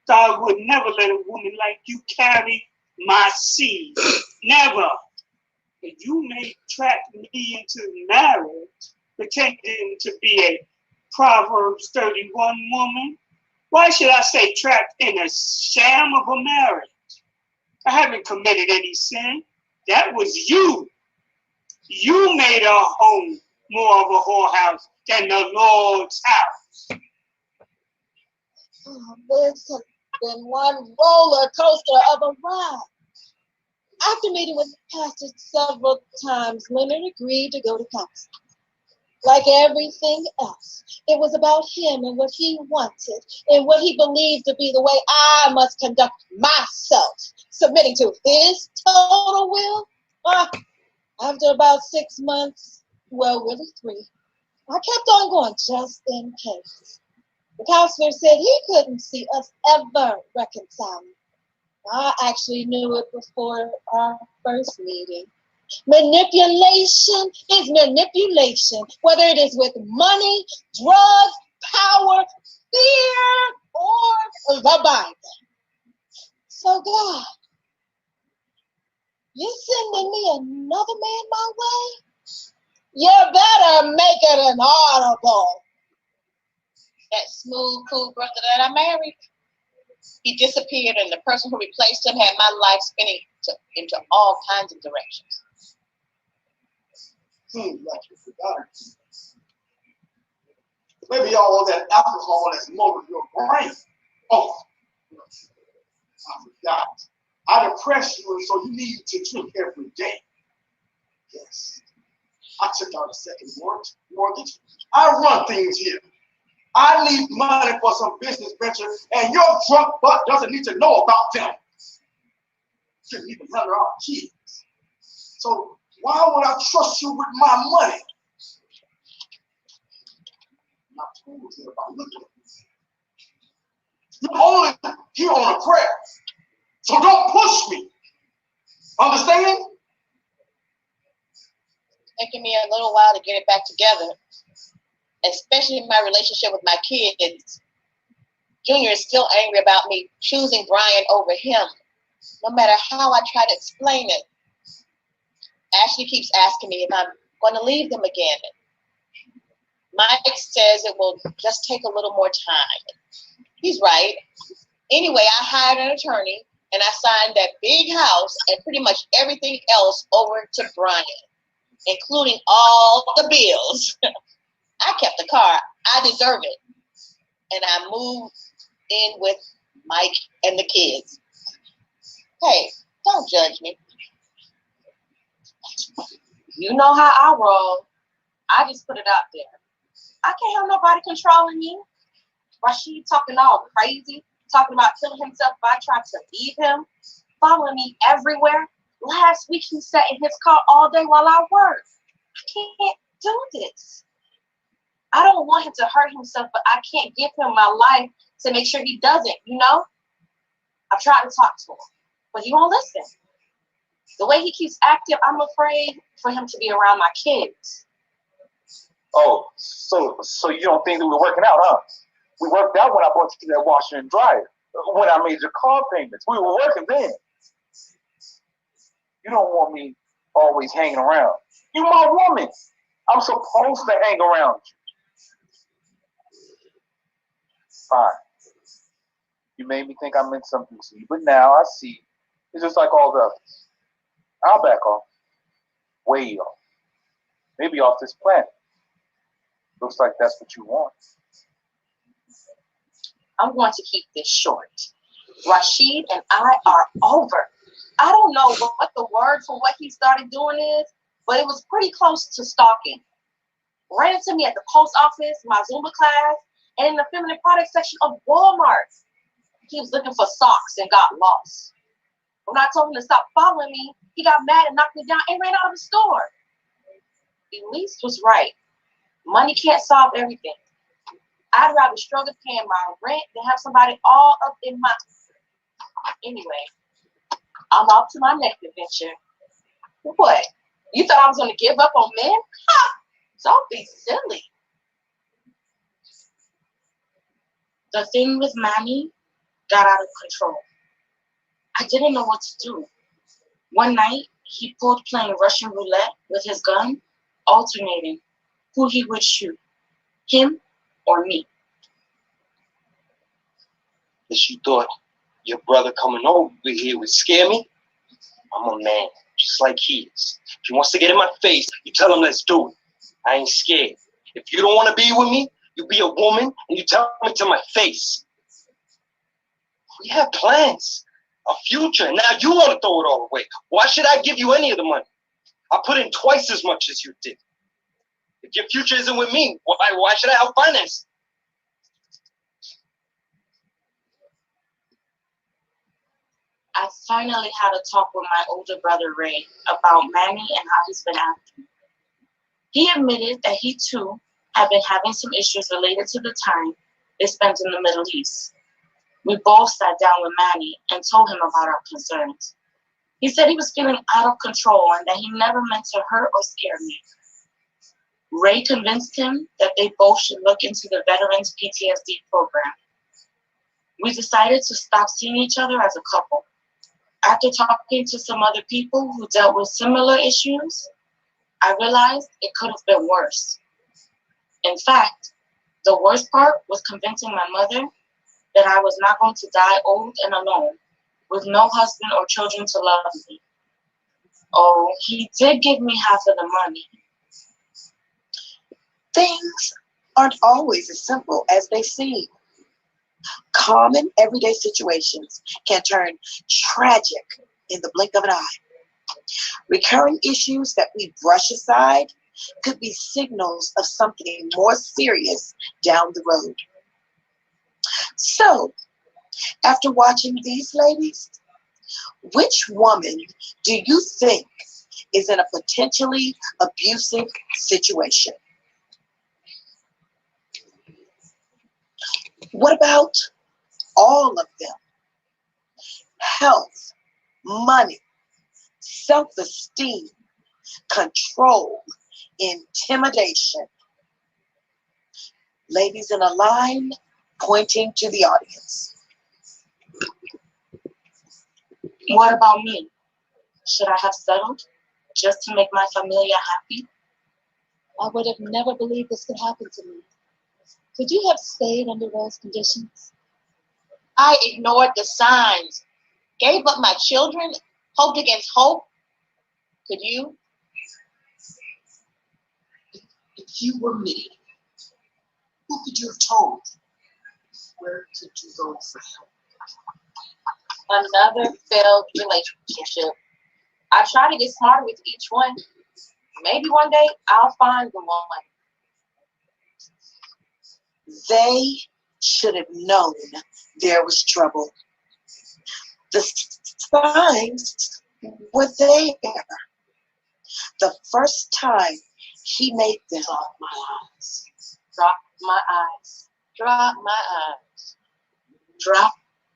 God would never let a woman like you carry my seed. Never. And you may trap me into marriage, pretending to be a Proverbs 31 woman. Why should I say trapped in a sham of a marriage? I haven't committed any sin. That was you. You made our home more of a whorehouse than the Lord's house. Oh, this has been one roller coaster of a ride. After meeting with the pastor several times, Leonard agreed to go to counseling. Like everything else, it was about him and what he wanted and what he believed to be the way I must conduct myself, submitting to his total will. After about 6 months, well, really 3, I kept on going just in case. The counselor said he couldn't see us ever reconciling. I actually knew it before our first meeting. Manipulation is manipulation, whether it is with money, drugs, power, fear, or the Bible. So God, you sending me another man my way? You better make it an audible. That smooth, cool brother that I married, he disappeared, and the person who replaced him had my life spinning into all kinds of directions. Seems like you forgot. Maybe all that alcohol has molded your brain. Oh, I forgot. I depressed you, and so you need to drink every day. Yes. I took out a second mortgage. I run things here. I need money for some business venture, and your drunk butt doesn't need to know about them. Shouldn't even handle our kids. So why would I trust you with my money? I told you about looking at this. You're only here on a prayer. So don't push me. Understand? Taking me a little while to get it back together, especially in my relationship with my kids. Junior is still angry about me choosing Brian over him, no matter how I try to explain it. Ashley keeps asking me if I'm going to leave them again. Mike says it will just take a little more time. He's right. Anyway, I hired an attorney and I signed that big house and pretty much everything else over to Brian, including all the bills. I kept the car. I deserve it. And I moved in with Mike and the kids. Hey, don't judge me. You know how I roll. I just put it out there. I can't have nobody controlling me. Rashid talking all crazy, talking about killing himself if I tried to leave him, following me everywhere. Last week he sat in his car all day while I worked. I can't do this. I don't want him to hurt himself, but I can't give him my life to make sure he doesn't, you know? I've tried to talk to him, but he won't listen. The way he keeps acting, I'm afraid for him to be around my kids. Oh, so you don't think that we're working out, huh? We worked out when I bought you that washer and dryer. When I made your car payments. We were working then. You don't want me always hanging around. You're my woman. I'm supposed to hang around you. Fine. You made me think I meant something to you, but now I see it's just like all the others. I'll back off. Way off. Maybe off this planet. Looks like that's what you want. I'm going to keep this short. Rashid and I are over. I don't know what the word for what he started doing is, but it was pretty close to stalking. Ran into me at the post office, my Zumba class, and in the feminine product section of Walmart. He was looking for socks and got lost. When I told him to stop following me, he got mad and knocked me down and ran out of the store. Elise was right. Money can't solve everything. I'd rather struggle paying my rent than have somebody all up in my... Anyway, I'm off to my next adventure. What? You thought I was going to give up on men? Ha! Don't be silly. The thing with Manny got out of control. I didn't know what to do. One night, he pulled playing Russian roulette with his gun, alternating who he would shoot, him or me. Guess you thought your brother coming over here would scare me? I'm a man. just like he is. If he wants to get in my face, you tell him let's do it. I ain't scared. If you don't want to be with me, you be a woman and you tell me to my face. We have plans, a future, and now you want to throw it all away. Why should I give you any of the money? I put in twice as much as you did. If your future isn't with me, why should I help finance? I finally had a talk with my older brother Ray about Manny and how he's been acting. He admitted that he too had been having some issues related to the time they spent in the Middle East. We both sat down with Manny and told him about our concerns. He said he was feeling out of control and that he never meant to hurt or scare me. Ray convinced him that they both should look into the Veterans PTSD program. We decided to stop seeing each other as a couple. After talking to some other people who dealt with similar issues, I realized it could have been worse. In fact, the worst part was convincing my mother that I was not going to die old and alone, with no husband or children to love me. Oh, he did give me half of the money. Things aren't always as simple as they seem. Common everyday situations can turn tragic in the blink of an eye. Recurring issues that we brush aside could be signals of something more serious down the road. So, after watching these ladies, which woman do you think is in a potentially abusive situation? What about all of them? Health, money, self-esteem, control, intimidation. Ladies in a line pointing to the audience. What about me? Should I have settled just to make my familia happy? I would have never believed this could happen to me. Could you have stayed under those conditions? I ignored the signs, gave up my children, hoped against hope. Could you? If you were me, who could you have told? Where could you go for help? Another failed relationship. I try to get smarter with each one. Maybe one day I'll find the one. They should have known there was trouble. The signs were there. The first time he made them. Drop my eyes. Drop my eyes. Drop my eyes. Drop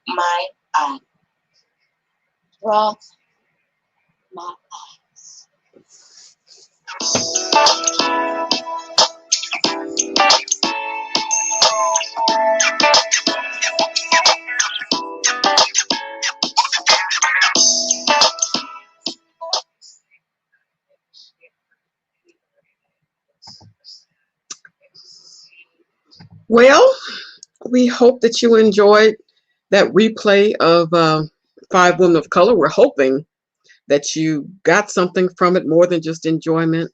my eyes. Drop my eyes. Well, we hope that you enjoyed that replay of Five Women of Color. We're hoping that you got something from it more than just enjoyment.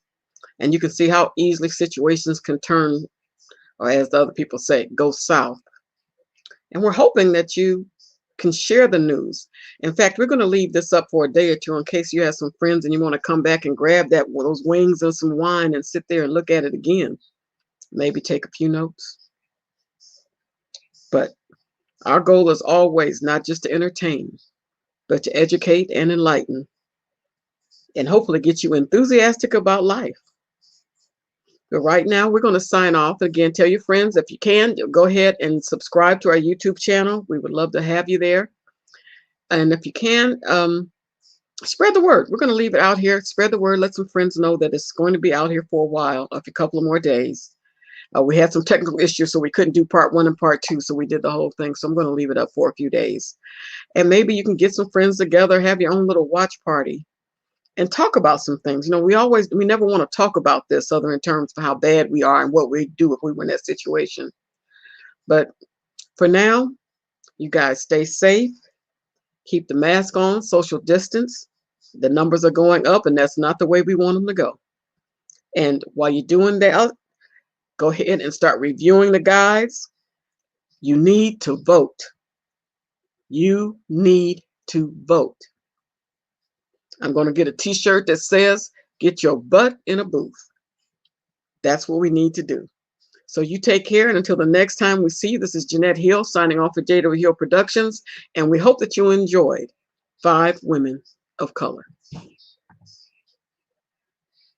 And you can see how easily situations can turn, or as the other people say, go south. And we're hoping that you can share the news. In fact, we're going to leave this up for a day or two in case you have some friends and you want to come back and grab those wings and some wine and sit there and look at it again. Maybe take a few notes. But our goal is always not just to entertain, but to educate and enlighten, and hopefully get you enthusiastic about life. But right now, we're going to sign off. Again, tell your friends, if you can, go ahead and subscribe to our YouTube channel. We would love to have you there. And if you can, spread the word. We're going to leave it out here. Spread the word. Let some friends know that it's going to be out here for a while, a couple of more days. We had some technical issues, so we couldn't do part 1 and part 2, so we did the whole thing. So I'm going to leave it up for a few days. And maybe you can get some friends together, have your own little watch party, and talk about some things. You know, we never want to talk about this other in terms of how bad we are and what we'd do if we were in that situation. But for now, you guys stay safe, keep the mask on, social distance, The numbers are going up, and that's not the way we want them to go. And while you're doing that, go ahead and start reviewing the guides. You need to vote. You need to vote. I'm going to get a t-shirt that says, "Get your butt in a booth." That's what we need to do. So you take care, and until the next time we see you, this is Jeanette Hill signing off for Jada Hill Productions, and we hope that you enjoyed 5 Women of Color.